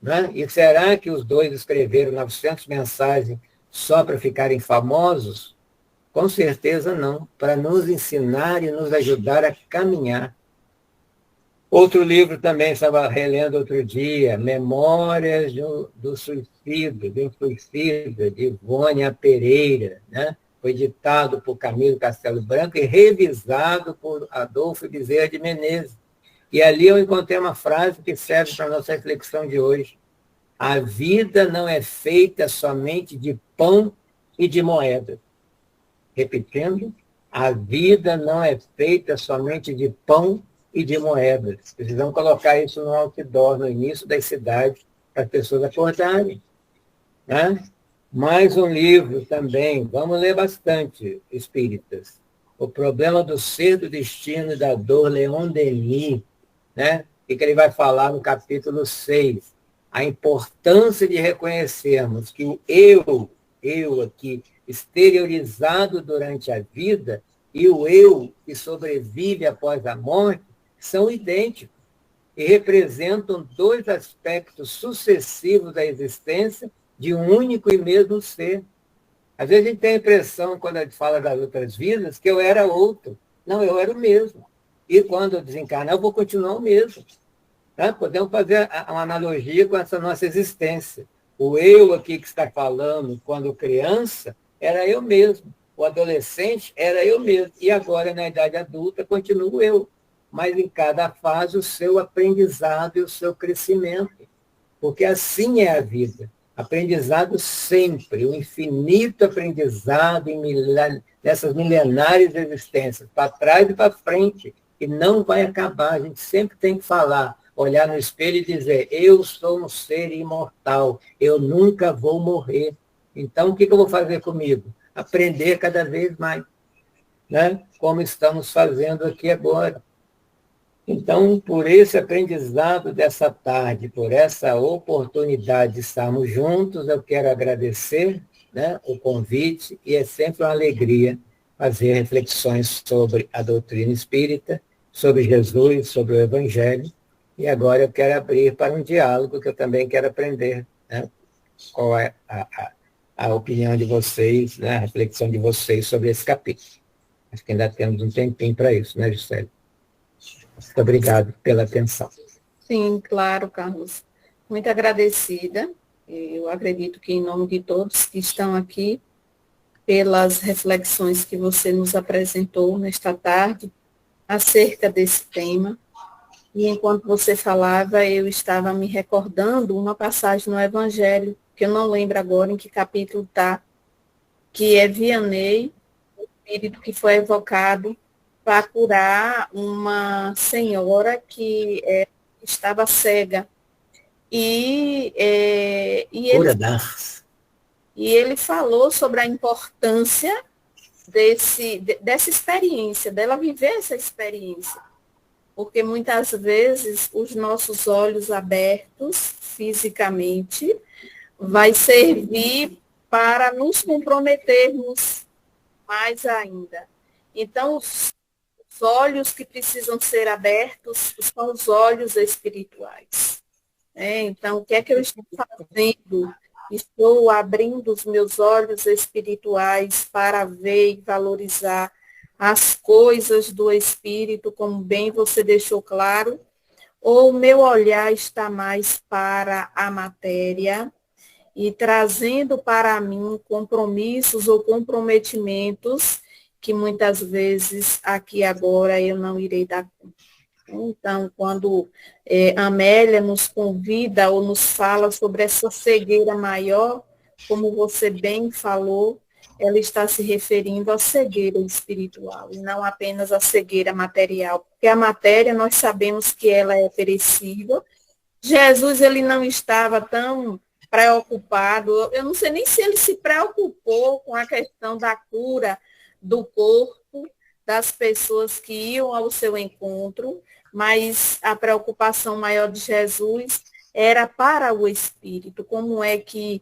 S3: Né? E será que os dois escreveram 900 mensagens só para ficarem famosos? Com certeza não, para nos ensinar e nos ajudar a caminhar. Outro livro também estava relendo outro dia, Memórias do Suicídio, de Ivônia Pereira, né? Foi ditado por Camilo Castelo Branco e revisado por Adolfo Bezerra de Menezes. E ali eu encontrei uma frase que serve para a nossa reflexão de hoje. A vida não é feita somente de pão e de moeda. Repetindo, a vida não é feita somente de pão e de moedas. Precisamos colocar isso no outdoor, no início das cidades, para as pessoas acordarem. Né? Mais um livro também, vamos ler bastante, espíritas. O Problema do Ser, do Destino e da Dor, Leon Denis, né? E que ele vai falar no capítulo 6. A importância de reconhecermos que o eu aqui, exteriorizado durante a vida, e o eu que sobrevive após a morte, são idênticos e representam 2 aspectos sucessivos da existência de um único e mesmo ser. Às vezes a gente tem a impressão, quando a gente fala das outras vidas, que eu era outro. Não, eu era o mesmo. E quando eu desencarnar, eu vou continuar o mesmo. Tá? Podemos fazer uma analogia com essa nossa existência. O eu aqui que está falando, quando criança, era eu mesmo. O adolescente era eu mesmo. E agora, na idade adulta, continuo eu. Mas em cada fase, o seu aprendizado e o seu crescimento. Porque assim é a vida. Aprendizado sempre, o infinito aprendizado nessas milenares existências, para trás e para frente, e não vai acabar. A gente sempre tem que falar, olhar no espelho e dizer, eu sou um ser imortal, eu nunca vou morrer. Então, o que eu vou fazer comigo? aprender cada vez mais, né? Como estamos fazendo aqui agora. Então, por esse aprendizado dessa tarde, por essa oportunidade de estarmos juntos, eu quero agradecer, né, o convite, e é sempre uma alegria fazer reflexões sobre a doutrina espírita, sobre Jesus, sobre o Evangelho. E agora eu quero abrir para um diálogo que eu também quero aprender, né? Qual é a opinião de vocês, né? A reflexão de vocês sobre esse capítulo. Acho que ainda temos um tempinho para isso, né, Juscelia? Muito obrigado pela atenção.
S2: Sim, claro, Carlos. Muito agradecida. Eu acredito que em nome de todos que estão aqui, pelas reflexões que você nos apresentou nesta tarde acerca desse tema. E enquanto você falava, eu estava me recordando uma passagem no Evangelho, que eu não lembro agora em que capítulo está, que é Vianney, o espírito que foi evocado para curar uma senhora que estava cega. E ele falou sobre a importância dessa experiência, dela viver essa experiência. Porque muitas vezes os nossos olhos abertos fisicamente vai servir para nos comprometermos mais ainda. Então, os olhos que precisam ser abertos são os olhos espirituais. Então, o que é que eu estou fazendo? Estou abrindo os meus olhos espirituais para ver e valorizar as coisas do Espírito, como bem você deixou claro, ou o meu olhar está mais para a matéria e trazendo para mim compromissos ou comprometimentos que muitas vezes aqui agora eu não irei dar conta. Então, quando Amélia nos convida ou nos fala sobre essa cegueira maior, como você bem falou, ela está se referindo à cegueira espiritual, e não apenas à cegueira material, porque a matéria nós sabemos que ela é perecível. Jesus, ele não estava tão preocupado, eu não sei nem se ele se preocupou com a questão da cura do corpo das pessoas que iam ao seu encontro, mas a preocupação maior de Jesus era para o espírito, como é que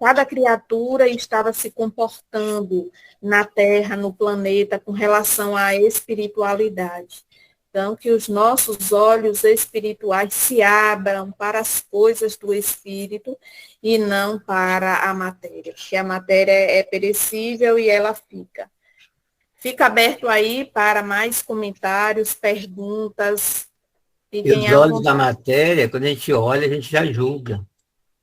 S2: cada criatura estava se comportando na Terra, no planeta, com relação à espiritualidade. Então, que os nossos olhos espirituais se abram para as coisas do espírito e não para a matéria, porque a matéria é perecível e ela fica. Fica aberto aí para mais comentários, perguntas.
S3: E os olhos da matéria, quando a gente olha, a gente já julga.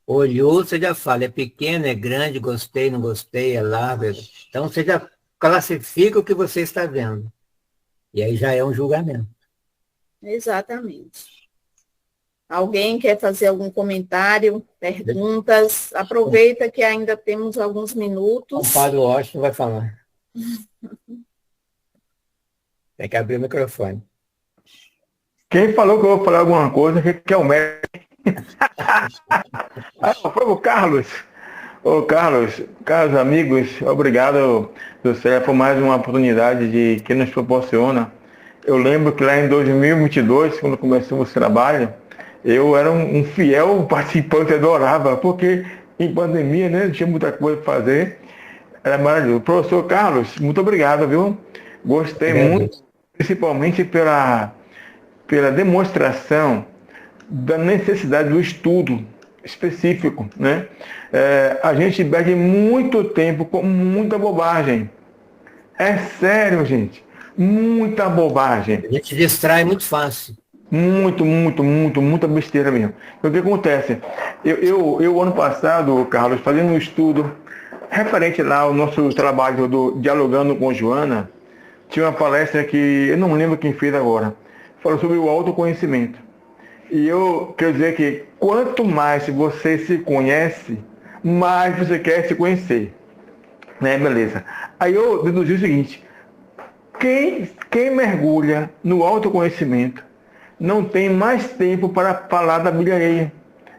S3: Olhou, você já fala, é pequeno, é grande, gostei, não gostei, é largo. Então, você já classifica o que você está vendo. E aí já é um julgamento.
S2: Exatamente. Alguém quer fazer algum comentário, perguntas? Aproveita que ainda temos alguns minutos.
S3: O Padre Washington vai falar. Tem que abrir o microfone.
S4: Quem falou que eu vou falar alguma coisa, que é o médico. Foi o Carlos. Ô Carlos, caros amigos, obrigado, José, por mais uma oportunidade que nos proporciona. Eu lembro que lá em 2022, quando começamos o trabalho, eu era um fiel participante, adorava, porque em pandemia, né, não tinha muita coisa para fazer. Era maravilhoso. Professor Carlos, muito obrigado, viu? Gostei muito, principalmente pela demonstração da necessidade do estudo específico, né? A gente perde muito tempo com muita bobagem. É sério, gente. Muita bobagem.
S3: A gente distrai muito fácil.
S4: Muita besteira mesmo. O que acontece? Eu ano passado, Carlos, fazendo um estudo referente lá ao nosso trabalho do Dialogando com Joana, tinha uma palestra que eu não lembro quem fez agora. Falou sobre o autoconhecimento. E eu quero dizer que quanto mais você se conhece, mais você quer se conhecer. Né? Beleza. Aí eu deduzi o seguinte: quem mergulha no autoconhecimento não tem mais tempo para falar da vida alheia,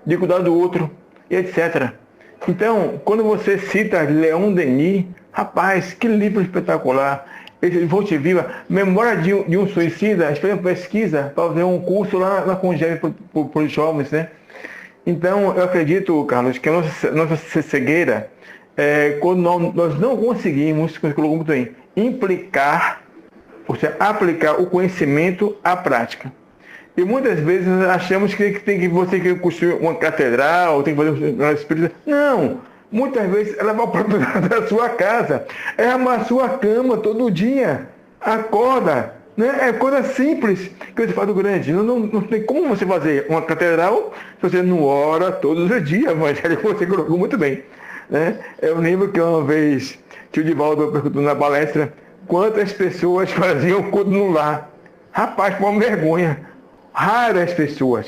S4: de cuidar do outro, etc. Então, quando você cita Leon Denis, Rapaz, que livro espetacular. Esse Fonte Viva, Memória de um Suicida, a gente fez uma pesquisa para fazer um curso lá na Congeve para os jovens, né? Então, eu acredito, Carlos, que a nossa cegueira é quando nós não conseguimos, que você colocou muito bem, implicar, ou seja, aplicar o conhecimento à prática. E muitas vezes achamos que você tem que construir uma catedral, tem que fazer uma espírita. Não! Muitas vezes ela vai para da sua casa, é armar a sua cama todo dia, acorda, né? É coisa simples que você faz do grande. Não tem como você fazer uma catedral se você não ora todos os dias, mas você colocou muito bem. Né? Eu lembro que uma vez, tio Divaldo perguntou na palestra quantas pessoas faziam culto no lar. Rapaz, foi uma vergonha. Raras pessoas.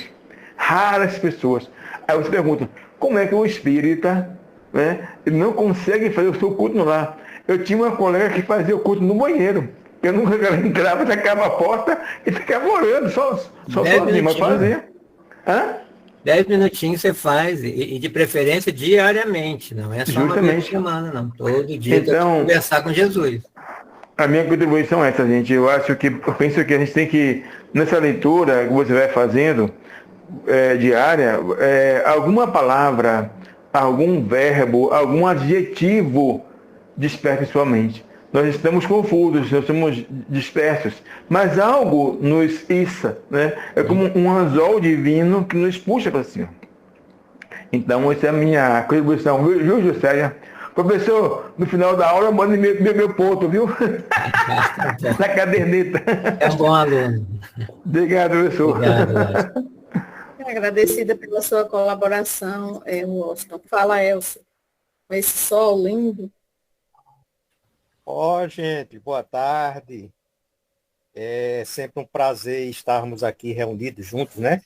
S4: Raras pessoas. Aí você pergunta, como é que o espírita, né, ele não consegue fazer o seu culto no lar? Eu tinha uma colega que fazia o culto no banheiro. Eu nunca entrava, tacava a porta e ficava orando, só sozinho, mas fazia. Hã?
S3: 10 minutinhos você faz, e de preferência diariamente, não é só uma vez por semana, não. Todo dia
S4: então,
S3: conversar com Jesus.
S4: A minha contribuição é essa, gente. Eu penso que a gente tem que, nessa leitura que você vai fazendo, diária, alguma palavra, algum verbo, algum adjetivo desperte sua mente. Nós estamos confusos, nós estamos dispersos, mas algo nos issa, né? É como um anzol divino que nos puxa para cima. Então, essa é a minha contribuição, viu, Juscelia? Professor, no final da aula, mande meu ponto, viu? Na caderneta.
S3: É um bom aluno.
S4: Obrigado, professor.
S3: Obrigado,
S2: agradecida pela sua colaboração, Washington. Fala, Elcio. Com esse sol lindo.
S5: Gente, boa tarde. É sempre um prazer estarmos aqui reunidos juntos, né?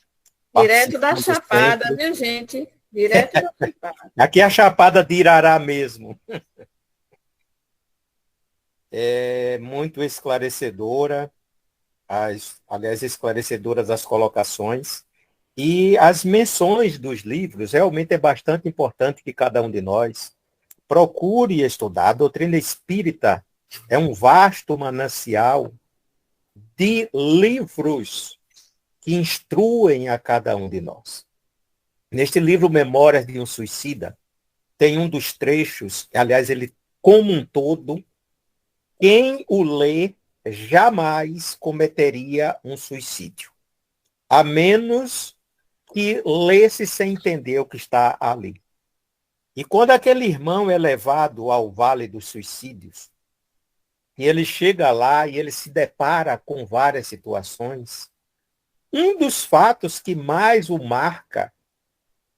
S2: Direto da Chapada, viu, gente? Direto da Chapada.
S5: Aqui é a Chapada de Irará mesmo. É muito esclarecedora, aliás, esclarecedoras as colocações. E as menções dos livros, realmente é bastante importante que cada um de nós procure estudar. A doutrina espírita é um vasto manancial de livros que instruem a cada um de nós. Neste livro Memórias de um Suicida, tem um dos trechos, aliás, ele como um todo, quem o lê jamais cometeria um suicídio, a menos que lesse sem entender o que está ali. E quando aquele irmão é levado ao Vale dos Suicídios, e ele chega lá e ele se depara com várias situações, um dos fatos que mais o marca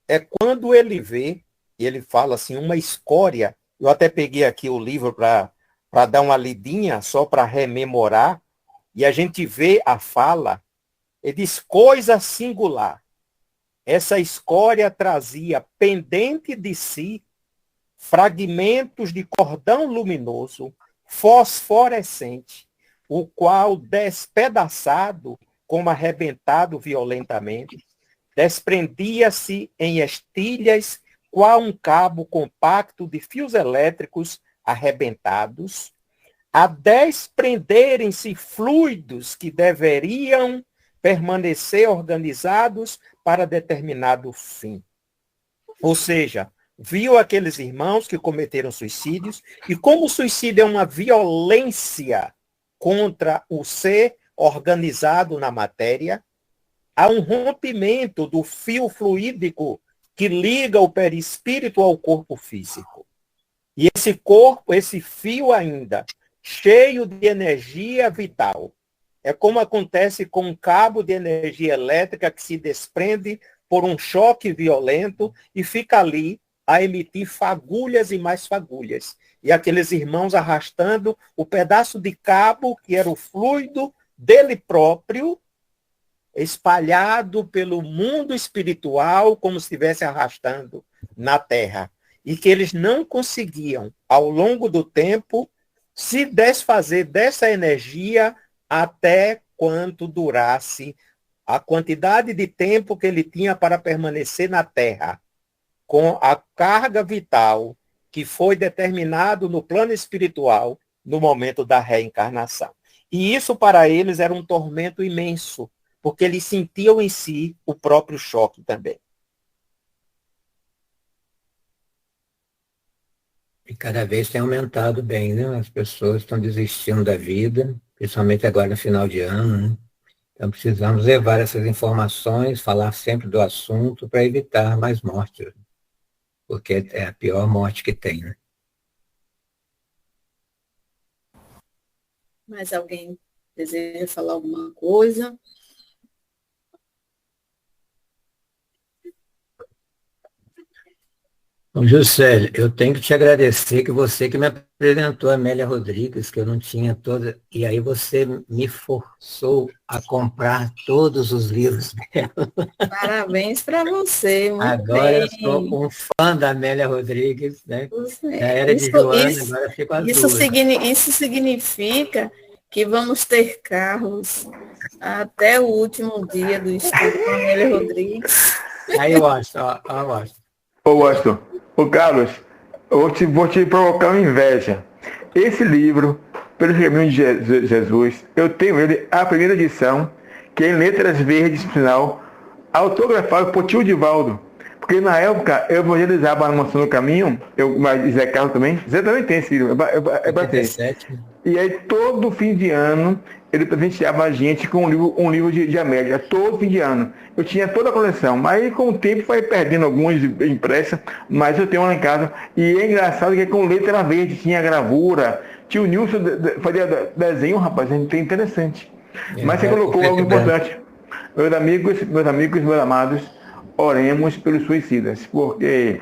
S5: é quando ele vê, e ele fala assim, uma escória. Eu até peguei aqui o livro para dar uma lidinha, só para rememorar, e a gente vê a fala, ele diz, coisa singular. Essa escória trazia pendente de si fragmentos de cordão luminoso, fosforescente, o qual, despedaçado, como arrebentado violentamente, desprendia-se em estilhas, qual um cabo compacto de fios elétricos arrebentados, a desprenderem-se fluidos que deveriam permanecer organizados para determinado fim. Ou seja, viu aqueles irmãos que cometeram suicídios, e como o suicídio é uma violência contra o ser organizado na matéria, há um rompimento do fio fluídico que liga o perispírito ao corpo físico. E esse corpo, esse fio ainda, cheio de energia vital, é como acontece com um cabo de energia elétrica que se desprende por um choque violento e fica ali a emitir fagulhas e mais fagulhas. E aqueles irmãos arrastando o pedaço de cabo, que era o fluido dele próprio, espalhado pelo mundo espiritual, como se estivesse arrastando na terra. E que eles não conseguiam, ao longo do tempo, se desfazer dessa energia até quanto durasse a quantidade de tempo que ele tinha para permanecer na Terra, com a carga vital que foi determinado no plano espiritual no momento da reencarnação. E isso para eles era um tormento imenso, porque eles sentiam em si o próprio choque também.
S3: E cada vez tem aumentado bem, né? As pessoas estão desistindo da vida, principalmente agora no final de ano, né? Então precisamos levar essas informações, falar sempre do assunto para evitar mais mortes, porque é a pior morte que tem, né?
S2: Mais alguém deseja falar alguma coisa?
S3: Bom, Juscelio, eu tenho que te agradecer que você que me apresentou a Amélia Rodrigues, que eu não tinha toda, e aí você me forçou a comprar todos os livros dela.
S2: Parabéns para você, muito
S3: Agora eu
S2: bem.
S3: sou um fã da Amélia Rodrigues, né? Já
S2: Você-
S3: era de Joana, agora fico as duas.
S2: isso significa que vamos ter Carlos até o último dia do estudo com a Amélia Rodrigues.
S3: Aí, Washington, ó, Washington.
S4: Ô, Washington, ô Carlos, vou te provocar uma inveja. Esse livro, Pelo Caminho de Jesus, eu tenho ele, a primeira edição, que é em letras verdes, final, autografado por tio Divaldo. Porque na época eu evangelizava na Mansão do Caminho, mas Zé Carlos também, Zé também tem esse livro, é bastante.
S3: 87, né?
S4: E aí todo fim de ano ele presenteava a gente com um livro de Amélia, todo fim de ano. Eu tinha toda a coleção, mas com o tempo foi perdendo algumas impressas, mas eu tenho uma lá em casa. E é engraçado que é com letra verde, tinha gravura. Tio Nilson fazia desenho, rapaz, é interessante. Mas você colocou algo importante. Meus amigos, meus amados, oremos pelos suicidas, porque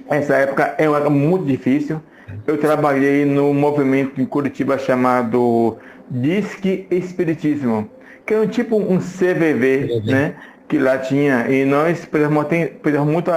S4: essa época é uma época muito difícil. Eu trabalhei no movimento em Curitiba chamado Disque Espiritismo, que é um tipo um CVV, né? Que lá tinha, e nós precisamos muito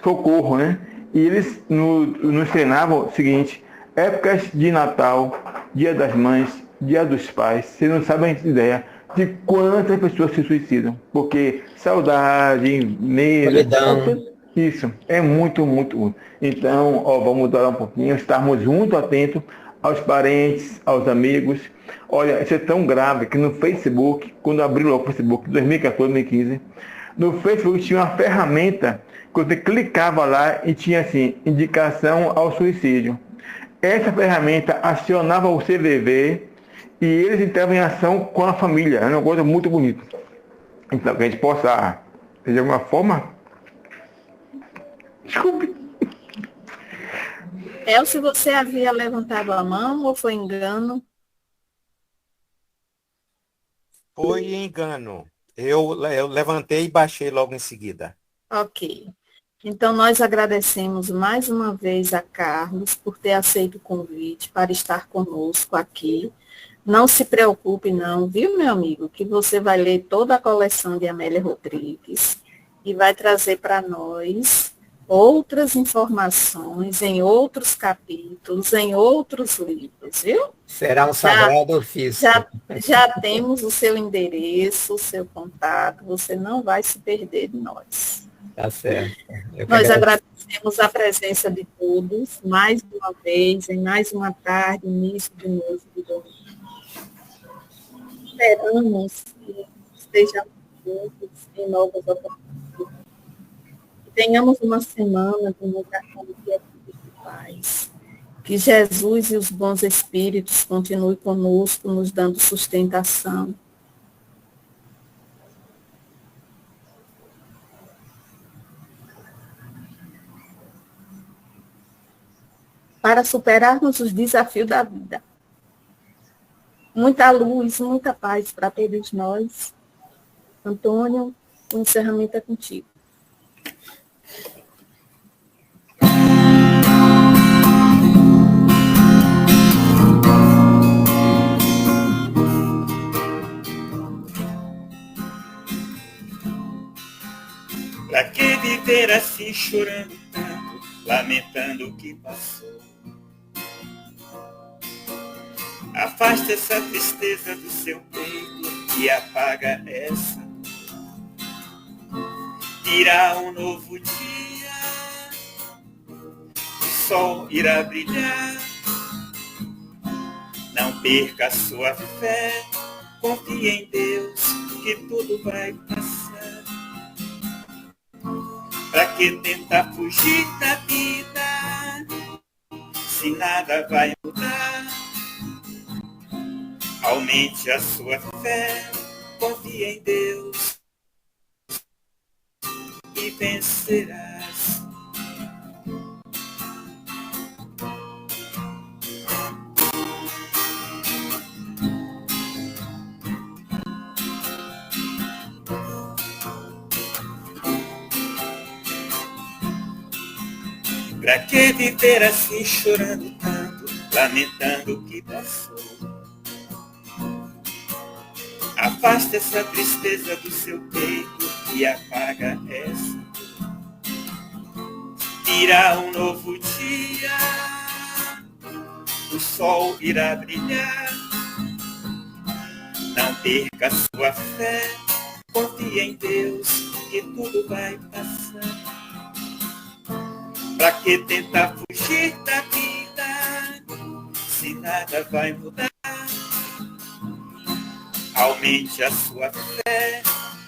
S4: socorro, né? E eles nos treinavam o seguinte: épocas de Natal, Dia das Mães, Dia dos Pais, vocês não sabem a ideia de quantas pessoas se suicidam, porque saudade, medo,
S3: Solidão.
S4: isso, é muito, muito, muito. Então, vamos mudar um pouquinho, estarmos muito atentos aos parentes, aos amigos. Olha, isso é tão grave que no Facebook, quando eu abri o Facebook, 2014, 2015, no Facebook tinha uma ferramenta que você clicava lá e tinha assim, indicação ao suicídio. Essa ferramenta acionava o CVV e eles entravam em ação com a família. É uma coisa muito bonita. Então, que a gente possa, de alguma forma, desculpe.
S2: Se você havia levantado a mão ou foi engano?
S5: Foi engano. Eu levantei e baixei logo em seguida.
S2: Ok. Então, nós agradecemos mais uma vez a Carlos por ter aceito o convite para estar conosco aqui. Não se preocupe não, viu, meu amigo, que você vai ler toda a coleção de Amélia Rodrigues e vai trazer para nós outras informações em outros capítulos, em outros livros, viu?
S3: Será um sagrado ofício.
S2: Já temos o seu endereço, o seu contato, você não vai se perder de nós.
S3: Tá certo.
S2: Nós agradecemos a presença de todos, mais uma vez, em mais uma tarde, início de novo de domingo. Esperamos que estejamos juntos em novas oportunidades. Que tenhamos uma semana de muita alegria e paz. Que Jesus e os bons espíritos continuem conosco, nos dando sustentação. Para superarmos os desafios da vida. Muita luz, muita paz para todos nós. Antônio, o encerramento é contigo.
S1: Pra que viver assim chorando tanto, lamentando o que passou? Afasta essa tristeza do seu peito e apaga essa dor. Virá um novo dia, o sol irá brilhar. Não perca a sua fé, confie em Deus, que tudo vai passar. Pra que tentar fugir da vida, se nada vai mudar? Aumente a sua fé, confie em Deus e vencerás. Pra que viver assim, chorando tanto, lamentando o que passou? Afasta essa tristeza do seu peito e apaga essa dor. Virá um novo dia, o sol irá brilhar. Não perca a sua fé, confie em Deus, que tudo vai passar. Pra que tentar fugir da vida, se nada vai mudar? Aumente a sua fé,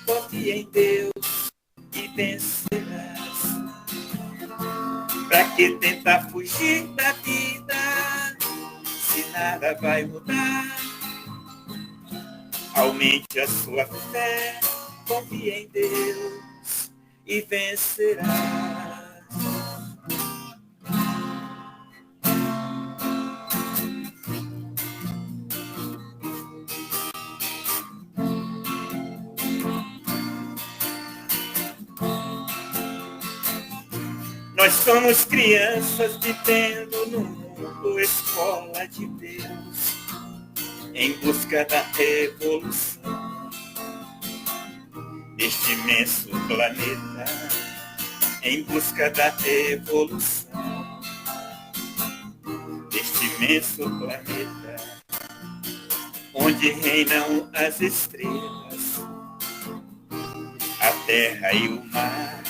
S1: confie em Deus e vencerás. Pra que tentar fugir da vida, se nada vai mudar? Aumente a sua fé, confie em Deus e vencerás. Nós somos crianças vivendo no mundo, escola de Deus, em busca da evolução deste imenso planeta, em busca da evolução deste imenso planeta, onde reinam as estrelas, a terra e o mar,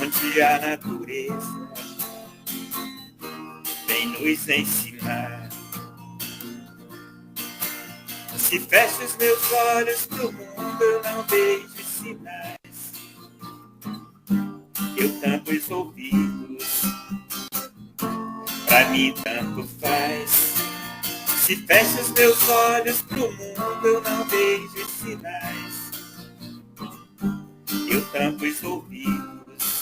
S1: onde a natureza vem nos ensinar. Se fecho os meus olhos pro mundo, eu não vejo sinais. Eu tampo os ouvidos, pra mim tanto faz. Se fecho os meus olhos pro mundo, eu não vejo sinais. Eu tampo os ouvidos,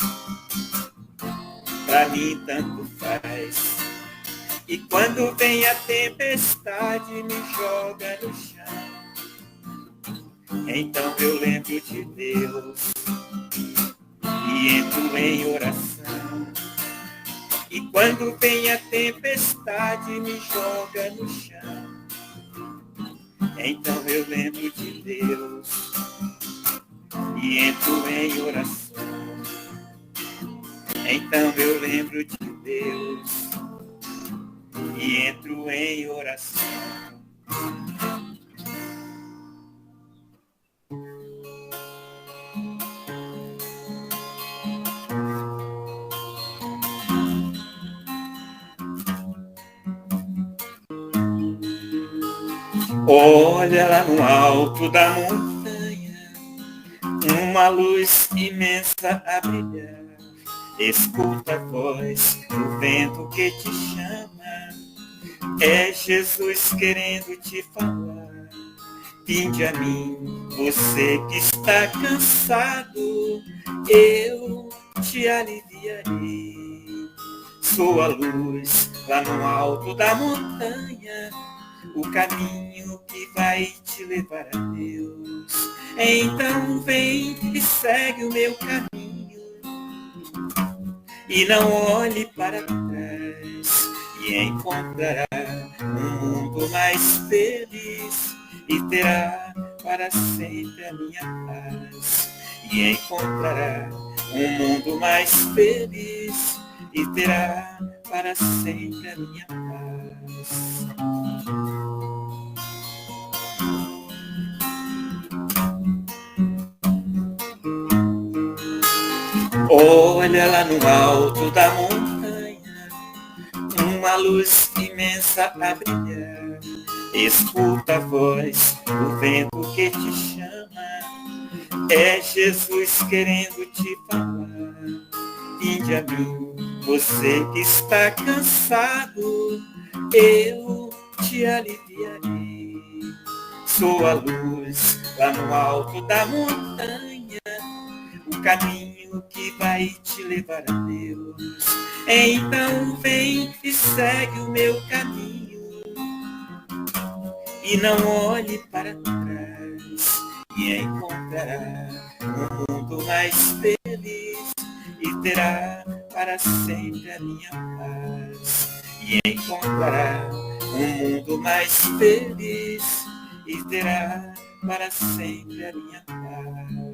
S1: pra mim tanto faz. E quando vem a tempestade, me joga no chão, então eu lembro de Deus e entro em oração. E quando vem a tempestade, me joga no chão, então eu lembro de Deus e entro em oração. Então eu lembro de Deus e entro em oração. Olha lá no alto da montanha, uma luz imensa a brilhar. Escuta a voz do vento que te chama, é Jesus querendo te falar. Vinde a mim, você que está cansado, eu te aliviarei. Sou a luz lá no alto da montanha, o caminho que vai te levar a Deus. Então vem e segue o meu caminho, e não olhe para trás, e encontrará um mundo mais feliz, e terá para sempre a minha paz. E encontrará um mundo mais feliz, e terá para sempre a minha paz. Olha lá no alto da montanha, uma luz imensa a brilhar. Escuta a voz do vento que te chama, é Jesus querendo te falar. Vinde a mim, você que está cansado, eu te aliviarei. Sou a luz lá no alto da montanha, o caminho que vai te levar a Deus. Então vem e segue o meu caminho, e não olhe para trás, e encontrará um mundo mais feliz, e terá para sempre a minha paz. E encontrará um mundo mais feliz, e terá para sempre a minha paz.